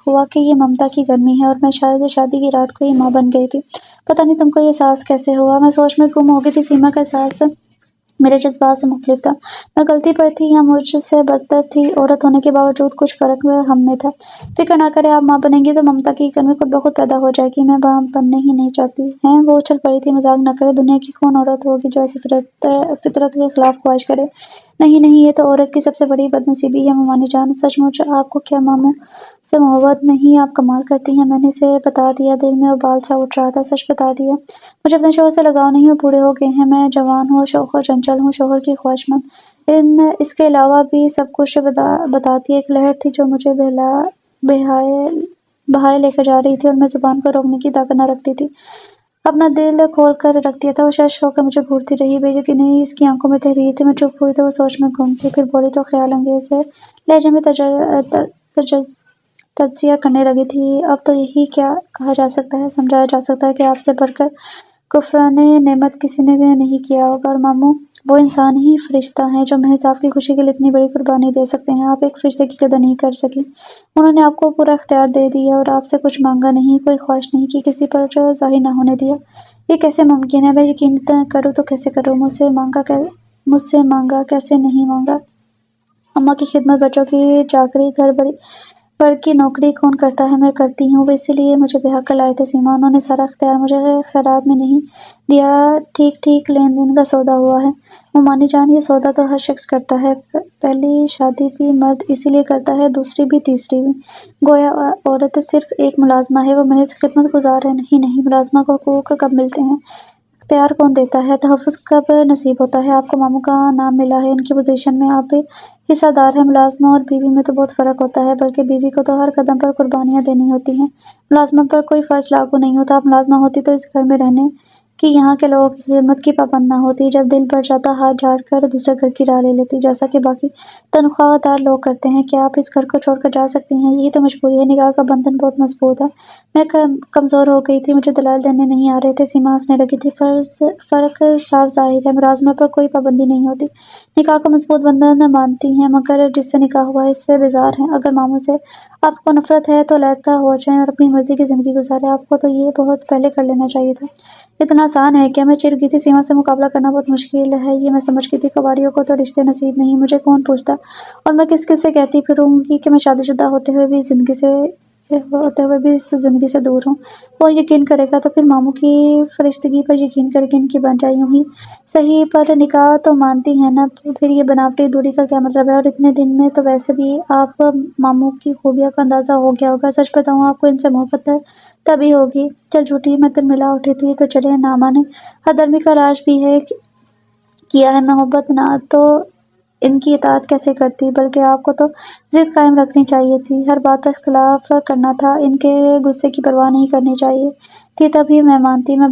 ہوا کہ یہ ممتا کی گرمی ہے، اور میں شاید شادی کی رات کو ہی ماں بن گئی تھی۔ پتہ نہیں تم کو یہ احساس کیسے ہوا؟ میں سوچ میں گم ہو گئی تھی۔ سیما کا احساس میرے جذبات سے مختلف تھا۔ میں غلطی پر تھی یا مجھ سے برتر تھی؟ عورت ہونے کے باوجود کچھ فرق ہم میں تھا۔ فکر نہ کریں، آپ ماں بنیں گی تو ممتا کی گرمی خود بخود پیدا ہو جائے گی۔ میں ماں بننے ہی نہیں چاہتی۔ ہیں؟ وہ اچھل پڑی تھی۔ مذاق نہ کریں، دنیا کی کون عورت ہوگی جو ایسی فطرت کے خلاف خواہش کرے؟ نہیں نہیں، یہ تو عورت کی سب سے بڑی بد نصیبی ہے ممانی جان۔ سچ مچ آپ کو کیا ماموں سے محبت نہیں؟ آپ کمال کرتی ہیں۔ میں نے اسے بتا دیا۔ دل میں ابال سا اٹھ رہا تھا۔ سچ بتا دیا۔ مجھے اپنے شوہر سے لگاؤ نہیں، وہ بوڑھے ہو گئے ہیں، میں جوان ہوں، شوخ و چنچل ہوں، شوہر کی خواہش مند۔ اس کے علاوہ بھی سب کچھ بتاتی۔ ایک لہر تھی جو مجھے بہائے لے کر جا رہی تھی اور میں زبان کو روکنے کی طاقت نہ رکھتی تھی۔ اپنا دل کھول کر رکھ دیا تھا۔ وہ شش ہو کر مجھے گھورتی رہی۔ بے یقینی اس کی آنکھوں میں تحریر تھی۔ میں چپ ہوئی تو وہ سوچ میں گم تھی۔ پھر بولی تو خیال انگیز لہجے میں تجزیہ کرنے لگی تھی۔ اب تو یہی کیا کہا جا سکتا ہے، سمجھایا جا سکتا ہے کہ آپ سے بڑھ کر کفران نعمت کسی نے نہیں کیا ہوگا۔ اور ماموں وہ انسان ہی فرشتہ ہیں جو محض آپ کی خوشی کے لیے اتنی بڑی قربانی دے سکتے ہیں۔ آپ ایک فرشتے کی قدر نہیں کر سکی۔ انہوں نے آپ کو پورا اختیار دے دیا اور آپ سے کچھ مانگا نہیں، کوئی خواہش نہیں کی، کسی پر ظاہر نہ ہونے دیا۔ یہ کیسے ممکن ہے؟ میں یقین کروں تو کیسے کروں؟ مجھ سے مانگا کیسے نہیں مانگا؟ اماں کی خدمت، بچوں کی چاکری، گھر پر کی نوکری کون کرتا ہے؟ میں کرتی ہوں، وہ اسی لیے مجھے بیاہ کر لائے تھے سیما۔ انہوں نے سارا اختیار مجھے خیرات میں نہیں دیا، ٹھیک ٹھیک لین دین کا سودا ہوا ہے۔ مومانی جان، یہ سودا تو ہر شخص کرتا ہے، پہلی شادی بھی مرد اسی لیے کرتا ہے، دوسری بھی، تیسری بھی۔ گویا عورت صرف ایک ملازمہ ہے، وہ محض خدمت گزار ہی نہیں۔ ملازمہ کو حقوق کب ملتے ہیں؟ اختیار کون دیتا ہے؟ تحفظ کب نصیب ہوتا ہے؟ آپ کو ماموں کا نام ملا ہے، ان کی پوزیشن میں آپ بھی حصہ دار ہیں۔ ملازمہ اور بیوی میں تو بہت فرق ہوتا ہے، بلکہ بیوی کو تو ہر قدم پر قربانیاں دینی ہوتی ہیں، ملازمہ پر کوئی فرض لاگو نہیں ہوتا۔ آپ ملازمہ ہوتی تو اس گھر میں رہنے کی، یہاں کے لوگوں کی خدمت کی پابند نہ ہوتی، جب دل بڑھ جاتا ہاتھ جھاڑ کر دوسرے گھر کی راہ لے لیتی، جیسا کہ باقی تنخواہ دار لوگ کرتے ہیں۔ کیا آپ اس گھر کو چھوڑ کر جا سکتی ہیں؟ یہی تو مجبوری ہے، نکاح کا بندھن بہت مضبوط ہے۔ میں کمزور ہو گئی تھی، مجھے دلائل دینے نہیں آ رہے تھے۔ سیما ہنسنے لگی تھی۔ فرق صاف ظاہر ہے، ملازمہ پر کوئی پابندی نہیں ہوتی، نکاح کو مضبوط بندھن مانتی ہیں، مگر جس سے نکاح ہوا ہے اس سے بیزار ہیں۔ اگر ماموں سے آپ کو نفرت ہے تو علیحدہ ہو جائیں اور اپنی مرضی کی زندگی گزاریں، آپ کو تو یہ بہت پہلے کر لینا چاہیے تھا۔ اتنا آسان ہے کیا؟ میں چڑ گئی تھی۔ سیما سے مقابلہ کرنا بہت مشکل ہے، یہ میں سمجھ گئی تھی۔ کنواریوں کو تو رشتے نصیب نہیں، مجھے کون پوچھتا، اور میں کس کس سے کہتی پھروں گی کہ میں شادی شدہ ہوتے ہوئے بھی اس زندگی سے دور ہوں۔ کون یقین کرے گا؟ تو پھر ماموں کی فرشتگی پر یقین کر کے ان کی بن جائے، یوں ہی صحیح، پر نکاح تو مانتی ہیں نا؟ پھر یہ بناوٹی دوری کا کیا مطلب ہے؟ اور اتنے دن میں تو ویسے بھی آپ ماموں کی خوبیوں کا اندازہ ہو گیا ہوگا۔ سچ بتاؤں، آپ کو ان سے محبت تبھی ہوگی۔ چل جھوٹی، میں تل ملا اٹھی تھی تو چلے نہ مانے، حد درمی کا علاج بھی ہے کیا ہے۔ محبت نہ تو ان کی اطاعت کیسے کرتی؟ بلکہ آپ کو تو ضد قائم رکھنی چاہیے تھی، ہر بات پر اختلاف کرنا تھا، ان کے غصے کی پرواہ نہیں کرنی چاہیے تھی، تب ہی میں مانتی۔ میں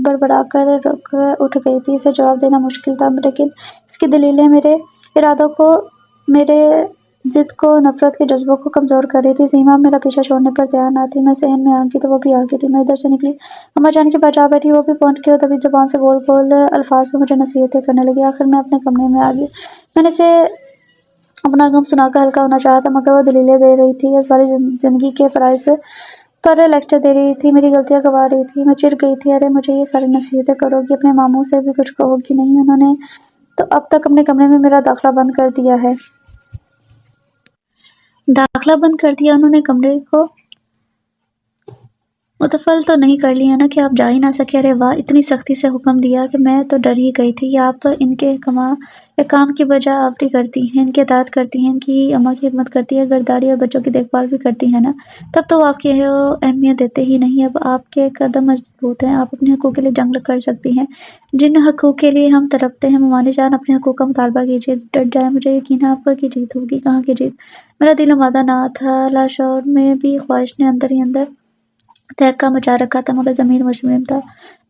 بڑبڑا کر اٹھ گئی تھی، اسے جواب دینا مشکل تھا، لیکن اس کی دلیلیں میرے ارادوں کو، میرے ضد کو، نفرت کے جذبوں کو کمزور کر رہی تھی۔ سیما میرا پیچھا چھوڑنے پر تیار نہ تھی۔ میں صحن میں آ گئی تو وہ بھی آ گئی تھی، میں ادھر سے نکلی، اماں جان کے پاس جا بیٹھی، وہ بھی پہنچ گئی اور تبھی زبان سے گول گول الفاظ میں مجھے نصیحتیں کرنے لگی۔ آخر میں اپنے کمرے میں آ گئی۔ میں نے اسے اپنا غم سنا کر ہلکا ہونا چاہا تھا، مگر وہ دلیلیں دے رہی تھی، اس والی زندگی کے فرائض پر لیکچر دے رہی تھی، میری غلطیاں گوا رہی تھی۔ میں چڑ گئی تھی۔ ارے مجھے یہ ساری نصیحتیں کرو گی، اپنے ماموں سے بھی کچھ کہو گی نہیں؟ انہوں نے تو اب تک اپنے کمرے میں میرا داخلہ بند کر دیا ہے۔ داخلہ بند کر دیا؟ انہوں نے کمرے کو متفل تو نہیں کر لیا نا کہ آپ جا ہی نہ سکے؟ ارے واہ، اتنی سختی سے حکم دیا کہ میں تو ڈر ہی گئی تھی۔ آپ ان کے احکام کی بجا آوری کرتی ہیں، ان کی اطاعت کرتی ہیں، ان کی اماں کی خدمت کرتی ہیں، گھرداری اور بچوں کی دیکھ بھال بھی کرتی ہیں نا؟ تب تو وہ آپ کی اہمیت دیتے ہی نہیں۔ اب آپ کے قدم مضبوط ہیں، آپ اپنے حقوق کے لیے جنگ کر سکتی ہیں، جن حقوق کے لیے ہم تڑپتے ہیں۔ مومانی جان، اپنے حقوق کا مطالبہ کیجیے، ڈٹ جائیں، مجھے یقین ہے آپ کی جیت ہوگی۔ کہاں کی جیت؟ میرا دل آمادہ نہ تھا، لاشعور میں بھی خواہش نے اندر ہی اندر تہکا مچا رکھا تھا، مگر ضمیر مصمم تھا۔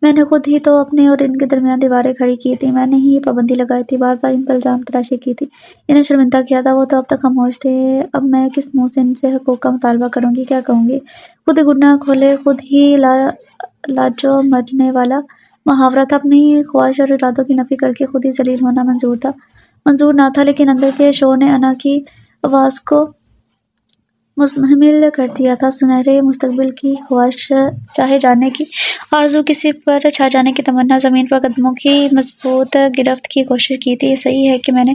میں نے خود ہی تو اپنے اور ان کے درمیان دیواریں کھڑی کی تھیں، میں نے ہی یہ پابندی لگائی تھی، بار بار ان پر الزام تراشی کی تھی، انہیں شرمندہ کیا تھا۔ وہ تو اب تک خاموش تھے، اب میں کس منہ سے ان سے حقوق کا مطالبہ کروں گی؟ کیا کہوں گی؟ خود ہی گھٹنا کھولے، خود ہی لاجو مرنے والا محاورہ تھا۔ اپنی خواہش اور ارادوں کی نفی کر کے خود ہی ذلیل ہونا منظور نہ تھا، لیکن اندر کے شور نے انا کی آواز کو مزمحل کر دیا تھا۔ سنہرے مستقبل کی خواہش، چاہے جانے کی آرزو، کسی پر چھا جانے کی تمنا، زمین پر قدموں کی مضبوط گرفت کی کوشش کی تھی۔ یہ صحیح ہے کہ میں نے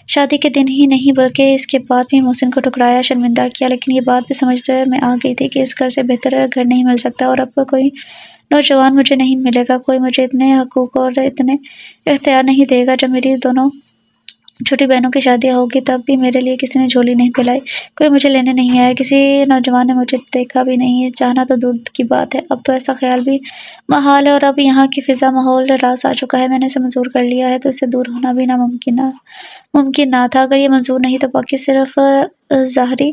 شادی کے دن ہی نہیں بلکہ اس کے بعد بھی محسن کو ٹھکرایا، شرمندہ کیا، لیکن یہ بات بھی سمجھ میں آ گئی تھی کہ اس گھر سے بہتر گھر نہیں مل سکتا، اور اب کوئی نوجوان مجھے نہیں ملے گا، کوئی مجھے اتنے حقوق اور اتنے اختیار نہیں دے گا۔ جب میری دونوں چھوٹی بہنوں کی شادیاں ہوگی تب بھی میرے لیے کسی نے جھولی نہیں پھیلائی، کوئی مجھے لینے نہیں آیا، کسی نوجوان نے مجھے دیکھا بھی نہیں، چاہنا تو دور کی بات ہے، اب تو ایسا خیال بھی محال ہے۔ اور اب یہاں کی فضا، ماحول راس آ چکا ہے، میں نے اسے منظور کر لیا ہے، تو اس سے دور ہونا بھی ممکن نہ تھا۔ اگر یہ منظور نہیں تو باقی صرف ظاہری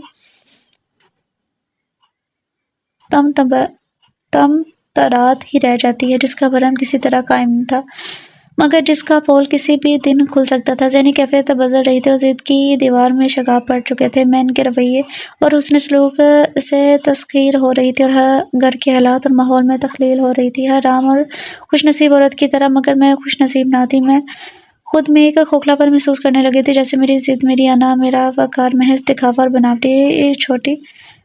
تمترات ہی رہ جاتی ہے، جس کا بھرم کسی طرح قائم تھا، مگر جس کا پول کسی بھی دن کھل سکتا تھا۔ ذہنی کیفیت بدل رہی تھی اور ضد کی دیوار میں شگاف پڑ چکے تھے۔ میں ان کے رویے اور حسن سلوک سے تسخیر ہو رہی تھی، اور گھر کے حالات اور ماحول میں تخلیل ہو رہی تھی، ہر رام اور خوش نصیب عورت کی طرح، مگر میں خوش نصیب نہ تھی۔ میں خود میں ایک کھوکھلا پن محسوس کرنے لگی تھی، جیسے میری ضد، میری انا، میرا وقار محض دکھاوا اور بناوٹی چھوٹی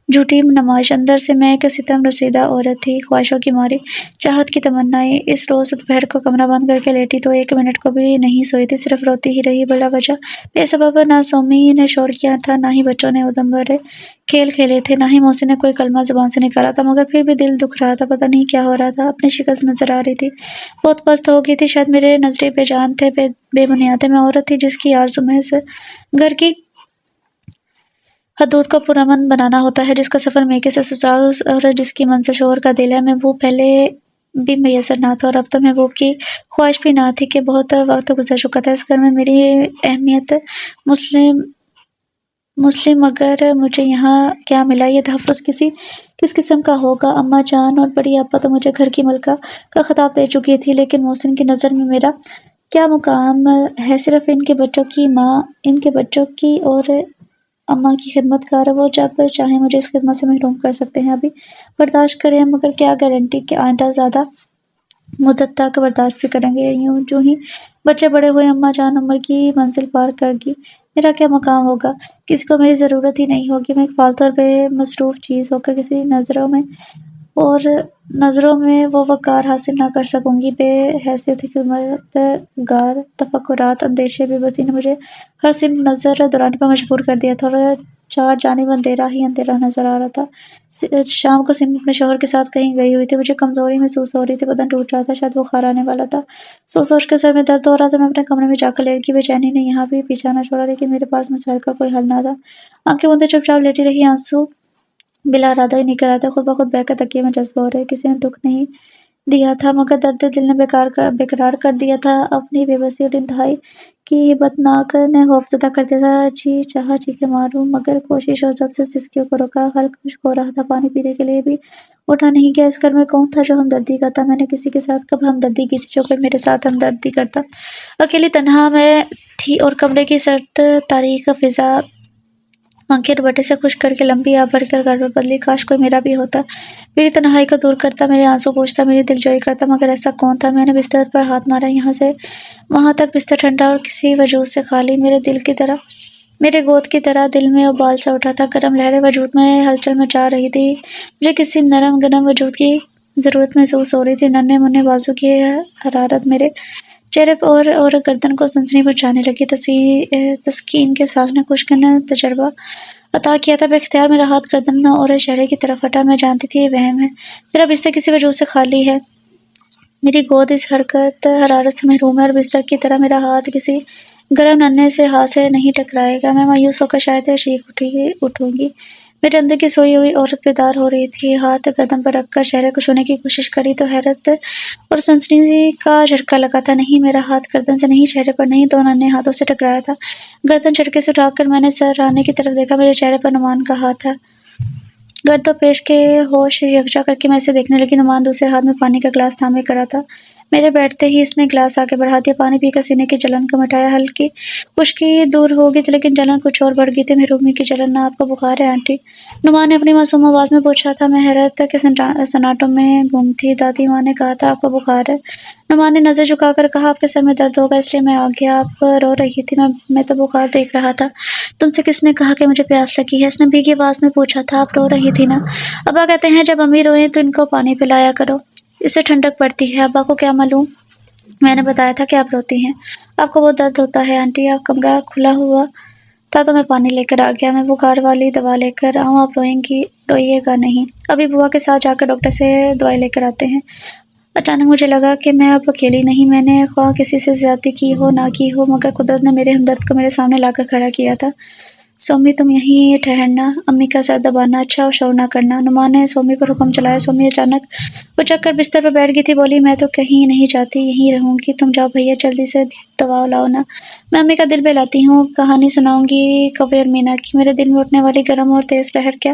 جھوٹی نمائش۔ اندر سے میں ایک ستم رسیدہ عورت تھی، خواہشوں کی ماری، چاہت کی تمنائیں۔ اس روز دوپہر کو کمرہ بند کر کے لیٹی تو ایک منٹ کو بھی نہیں سوئی تھی، صرف روتی ہی رہی بلا وجہ، بے سبب۔ نہ سومی نے شور کیا تھا، نہ ہی بچوں نے ادم بھرے کھیل کھیلے تھے، نہ ہی محسن نے کوئی کلمہ زبان سے نکالا تھا، مگر پھر بھی دل دکھ رہا تھا، پتہ نہیں کیا ہو رہا تھا۔ اپنی شکست نظر آ رہی تھی، بہت پست ہو گئی تھی، شاید میرے نظریے بے جان تھے، بے بنیاد تھے۔ میں عورت تھی جس کی آرزو محض گھر کی حدود کو پرامن بنانا ہوتا ہے، جس کا سفر میکے سے سسرال اور جس کی منزل شوہر کا دل ہے۔ محبوب پہلے بھی میسر نہ تھا اور اب تو محبوب کی خواہش بھی نہ تھی کہ بہت وقت گزر چکا تھا اس گھر میں۔ میری اہمیت مسلم، مگر مجھے یہاں کیا ملا؟ یہ تحفظ کس قسم کا ہوگا؟ اماں جان اور بڑی آپا تو مجھے گھر کی ملکہ کا خطاب دے چکی تھی، لیکن محسن کی نظر میں میرا کیا مقام ہے؟ صرف ان کے بچوں کی ماں، ان کے بچوں کی اور اماں کی خدمت گار۔ وہ جب چاہیں مجھے اس خدمت سے محروم کر سکتے ہیں، ابھی برداشت کریں، مگر کیا گارنٹی کہ آئندہ زیادہ مدت تک برداشت بھی کریں گے؟ جو ہی بچے بڑے ہوئے، اماں جان عمر کی منزل پار کر گی، میرا کیا مقام ہوگا؟ کسی کو میری ضرورت ہی نہیں ہوگی، میں ایک فالتو اور بے مصروف چیز ہو کر کسی نظروں میں وہ وقار حاصل نہ کر سکوں گی۔ بے حیثیت خدمت گار، تفکرات، اندیشے، بے بسی نے مجھے ہر سمت نظر دوڑانے پر مجبور کر دیا تھا اور چار جانب اندھیرا ہی اندھیرا نظر آ رہا تھا۔ شام کو سمی اپنے شوہر کے ساتھ کہیں گئی ہوئی تھی، مجھے کمزوری محسوس ہو رہی تھی، بدن ٹوٹ رہا تھا، شاید بخار آنے والا تھا۔ سوچ کر سر میں درد ہو رہا تھا۔ میں اپنے کمرے میں جا کر لیٹ گئی، بے چینی نے یہاں بھی پیچھا نہ چھوڑا، لیکن میرے پاس مسائل کا کوئی حل نہ تھا۔ آنکھیں بندے چپ چاپ لیٹی رہی، آنسو بلا ارادہ ہی نکل آئے تھے، خود بخود بہہ کر تکیے میں جذب ہو رہے۔ کسی نے دکھ نہیں دیا تھا، مگر درد دل نے بےقرار کر دیا تھا۔ اپنی بے بسی اور انتہائی کی ہیبتناک نے خوف زدہ کر دیا تھا۔ جی چاہا چیخیں ماروں، مگر کوشش اور ضبط سے سسکیوں کو روکا۔ حلق خشک ہو رہا تھا، پانی پینے کے لیے بھی اٹھا نہیں گیا۔ اس گھر میں کون تھا جو ہمدردی کرتا؟ میں نے کسی کے ساتھ کب ہمدردی کی تھی جو کوئی میرے ساتھ ہمدردی کرتا؟ اکیلی تنہا میں تھی اور کمرے کی سرد تاریک فضا آنکھیں دوپٹے سے خشک کر کے لمبی آ بڑھ کر گھر پر بدلی۔ کاش کوئی میرا بھی ہوتا، میری تنہائی کو دور کرتا، میرے آنسو پوچھتا، میری دلجوئی کرتا، مگر ایسا کون تھا؟ میں نے بستر پر ہاتھ مارا، یہاں سے وہاں تک بستر ٹھنڈا اور کسی وجود سے خالی، میرے گود کی طرح دل میں ابال سا اٹھا تھا، گرم لہریں وجود میں ہلچل مچا رہی تھی، مجھے کسی نرم گرم وجود کی ضرورت محسوس ہو رہی تھی۔ ننھے منھے بازو کی حرارت میرے چہرے اور گردن کو سنسنی پہنچانے لگی، تسکین کے سانس نے خشک تجربہ عطا کیا تھا۔ بے اختیار میرا ہاتھ گردن اور چہرے کی طرف ہٹا، میں جانتی تھی یہ وہم ہے، میرا بستر کسی وجود سے خالی ہے، میری گود اس حرارت سے محروم ہے، اور بستر کی طرح میرا ہاتھ کسی گرم ننھے سے ہاتھ سے نہیں ٹکرائے گا۔ میں مایوس ہو کر شاید چیخ اٹھوں گی۔ میرے اندر کی سوئی ہوئی عورت بیدار ہو رہی تھی، ہاتھ گردن پر رکھ کر چہرے کو چھونے کی کوشش کری تو حیرت اور سنسنی کا جھٹکا لگا تھا۔ نہیں، میرا ہاتھ گردن سے نہیں، چہرے پر نہیں، دو ننھے ہاتھوں سے ٹکرایا تھا۔ گردن جھٹکے سے اٹھا کر میں نے سر رانے کی طرف دیکھا، میرے چہرے پر نعمان کا ہاتھ تھا۔ گرد و پیش کے ہوش یکجا کر کے میں اسے دیکھنے لگی۔ نعمان دوسرے ہاتھ میں پانی کا گلاس تھامے کھڑا تھا، میرے بیٹھتے ہی اس نے گلاس آگے بڑھا دیا، پانی پی کر سینے کی جلن کو مٹایا۔ ہلکی خشکی دور ہو گئی تھی، لیکن جلن کچھ اور بڑھ گئی تھی۔ محرومی کی جلن۔ آپ کو بخار ہے آنٹی؟ نعمان نے اپنی معصوم آواز میں پوچھا تھا۔ میں حیرت کے سناٹوں میں گم تھی۔ دادی ماں نے کہا تھا آپ کو بخار ہے؟ نعمان نے نظر جھکا کر کہا، آپ کے سر میں درد ہوگا اس لیے میں آ گیا۔ آپ رو رہی تھی، میں تو بخار دیکھ رہا تھا۔ تم سے کس نے کہا کہ مجھے پیاس لگی ہے؟ اس نے بھیگی آواز میں پوچھا تھا۔ آپ رو رہی تھی نا؟ ابا کہتے ہیں جب امی روئیں تو ان کو پانی پلایا کرو، اس سے ٹھنڈک پڑتی ہے۔ ابا کو کیا معلوم؟ میں نے بتایا تھا کہ آپ روتی ہیں۔ آپ کو بہت درد ہوتا ہے آنٹی؟ آپ کمرہ کھلا ہوا تھا تو میں پانی لے کر آ گیا۔ میں بخار والی دوا لے کر آؤں؟ آپ روئیے گا نہیں؟ ابھی بوا کے ساتھ جا کر ڈاکٹر سے دوائی لے کر آتے ہیں۔ اچانک مجھے لگا کہ میں اب اکیلی نہیں، میں نے خواہ کسی سے زیادتی کی ہو نہ کی ہو، مگر قدرت نے میرے ہمدرد کو میرے سامنے لا کر کھڑا کیا تھا۔ سومی تم یہیں ٹھہرنا، امی کا سر دبانا، اچھا شور نہ کرنا۔ نعمان نے سومی پر حکم چلایا۔ سومی اچانک اچک کر بستر پر بیٹھ گئی تھی، بولی میں تو کہیں نہیں جاتی، یہیں رہوں گی۔ تم جاؤ بھیا، جلدی سے دوا لاؤ نا، میں امی کا دل بہلاتی ہوں، کہانی سناؤں گی کوے اور مینا کی۔ میرے دل میں اٹھنے والی گرم اور تیز لہر کیا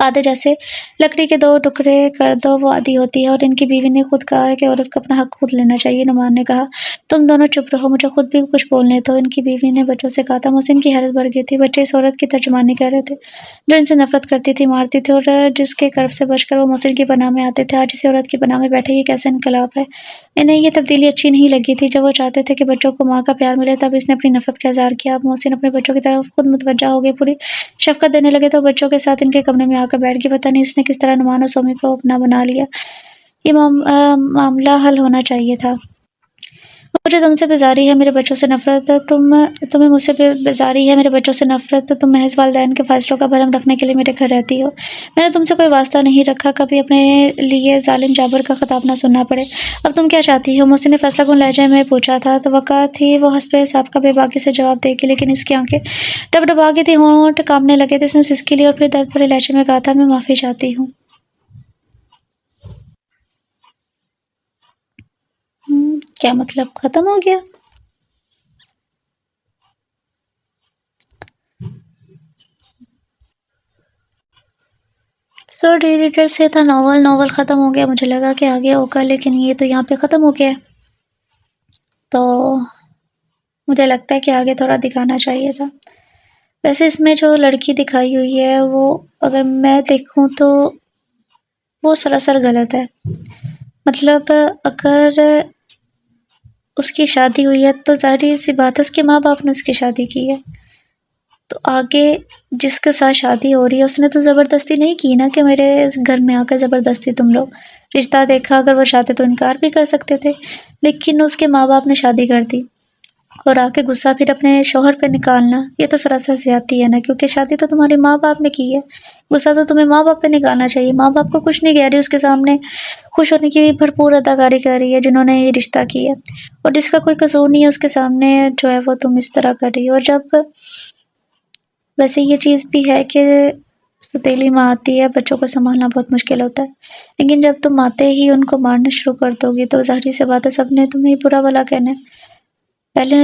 آدھے جیسے لکڑی کے 2 ٹکڑے کر دو وہ آدھی ہوتی ہے، اور ان کی بیوی نے خود کہا ہے کہ عورت کو اپنا حق خود لینا چاہیے۔ نعمان نے کہا تم دونوں چپ رہو، مجھے خود بھی کچھ بولنے دو۔ ان کی بیوی نے بچوں سے کہا تھا۔ محسن کی حیرت بڑھ گئی تھی، بچے اس عورت کی ترجمانی کر رہے تھے جو ان سے نفرت کرتی تھی، مارتی تھی، اور جس کے کرب سے بچ کر وہ محسن کی پناہ میں آتے تھے۔ آج اسی عورت کی پناہ میں بیٹھے، یہ کیسا انقلاب ہے؟ انہیں یہ تبدیلی اچھی نہیں لگی تھی۔ جب وہ چاہتے تھے کہ بچوں کو ماں کا پیار ملے، تب اس نے اپنی نفرت کا اظہار کیا۔ اب محسن اپنے بچوں کی طرف خود متوجہ ہو گئے، پوری شفقت دینے لگے تو بچوں کے ساتھ ان کے کمرے میں آ کر بیٹھ گئے۔ پتہ نہیں اس نے کس طرح نعمان اور سومی کو اپنا بنا لیا۔ یہ معاملہ حل ہونا چاہیے تھا۔ مجھے تم سے بیزاری ہے، میرے بچوں سے نفرت۔ تمہیں مجھ سے بیزاری ہے، میرے بچوں سے نفرت۔ تم محض والدین کے فیصلوں کا بھرم رکھنے کے لیے میرے گھر رہتی ہو۔ میں نے تم سے کوئی واسطہ نہیں رکھا، کبھی اپنے لیے ظالم جابر کا خطاب نہ سننا پڑے۔ اب تم کیا چاہتی ہو؟ محسن نے فیصلہ کن لہجے میں پوچھا تھا۔ توقع تھی وہ حسب سابقہ بے باکی سے جواب دے گی، لیکن اس کی آنکھیں ڈبڈبا گئی تھیں، ہونٹ کانپنے لگے تھے۔ اس نے سسکی لی اور پھر درد بھرے لہجے میں کہا تھا میں معافی چاہتی ہوں۔ کیا مطلب ختم ہو گیا؟ سر ایڈیٹر سے تھا ناول ختم ہو گیا، مجھے لگا کہ آگے ہوگا، لیکن یہ تو یہاں پہ ختم ہو گیا ہے۔ تو مجھے لگتا ہے کہ آگے تھوڑا دکھانا چاہیے تھا۔ ویسے اس میں جو لڑکی دکھائی ہوئی ہے وہ اگر میں دیکھوں تو وہ سراسر غلط ہے۔ مطلب اگر اس کی شادی ہوئی ہے تو ظاہر سی بات ہے اس کے ماں باپ نے اس کی شادی کی ہے، تو آگے جس کے ساتھ شادی ہو رہی ہے اس نے تو زبردستی نہیں کی نا کہ میرے گھر میں آ کر زبردستی تم لوگ رشتہ دیکھا۔ اگر وہ چاہتے تو انکار بھی کر سکتے تھے، لیکن اس کے ماں باپ نے شادی کر دی اور آ کے غصہ پھر اپنے شوہر پہ نکالنا، یہ تو سراسر زیادتی ہے نا، کیونکہ شادی تو تمہارے ماں باپ نے کی ہے، غصہ تو تمہیں ماں باپ پہ نکالنا چاہیے۔ ماں باپ کو کچھ نہیں کہہ رہی، اس کے سامنے خوش ہونے کی بھی بھرپور اداکاری کر رہی ہے جنہوں نے یہ رشتہ کیا، اور جس کا کوئی قصور نہیں ہے اس کے سامنے جو ہے وہ تم اس طرح کر رہی ہو۔ اور جب ویسے یہ چیز بھی ہے کہ ستیلی ماں آتی ہے، بچوں کو سنبھالنا بہت مشکل ہوتا ہے، لیکن جب تم آتے ہی ان کو مارنا شروع کر دو گی تو ظاہری سی بات ہے سب نے تمہیں برا بھلا کہنا ہے۔ پہلے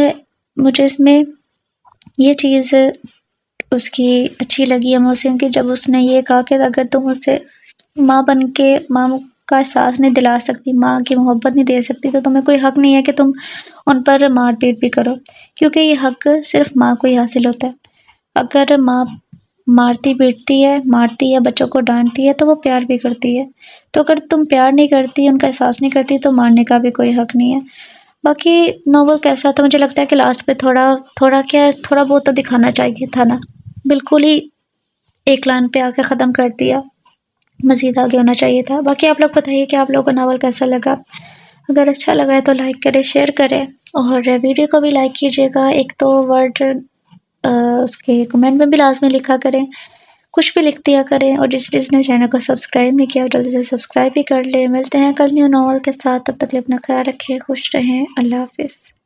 مجھے اس میں یہ چیز اس کی اچھی لگی ہے محسن کی، جب اس نے یہ کہا کہ اگر تم اس سے ماں بن کے ماں کا احساس نہیں دلا سکتی، ماں کی محبت نہیں دے سکتی، تو تمہیں کوئی حق نہیں ہے کہ تم ان پر مار پیٹ بھی کرو، کیونکہ یہ حق صرف ماں کو ہی حاصل ہوتا ہے۔ اگر ماں مارتی پیٹتی ہے، مارتی ہے، بچوں کو ڈانٹتی ہے تو وہ پیار بھی کرتی ہے، تو اگر تم پیار نہیں کرتی، ان کا احساس نہیں کرتی، تو مارنے کا بھی کوئی حق نہیں ہے۔ باقی ناول کیسا تھا؟ مجھے لگتا ہے کہ لاسٹ پہ تھوڑا بہت تو دکھانا چاہیے تھا نا، بالکل ہی ایک لائن پہ آ کے ختم کر دیا، مزید آگے ہونا چاہیے تھا۔ باقی آپ لوگ بتائیے کہ آپ لوگوں کو ناول کیسا لگا؟ اگر اچھا لگا ہے تو لائک کرے، شیئر کرے، اور ویڈیو کو بھی لائک کیجیے گا۔ ایک تو ورڈ اس کے کمنٹ میں بھی لازمی لکھا کریں، کچھ بھی لکھ دیا کریں، اور جس نے چینل کو سبسکرائب نہیں کیا جلدی سے سبسکرائب بھی کر لیں۔ ملتے ہیں کل نیو ناول کے ساتھ، تب تک اپنا خیال رکھیں، خوش رہیں، اللہ حافظ۔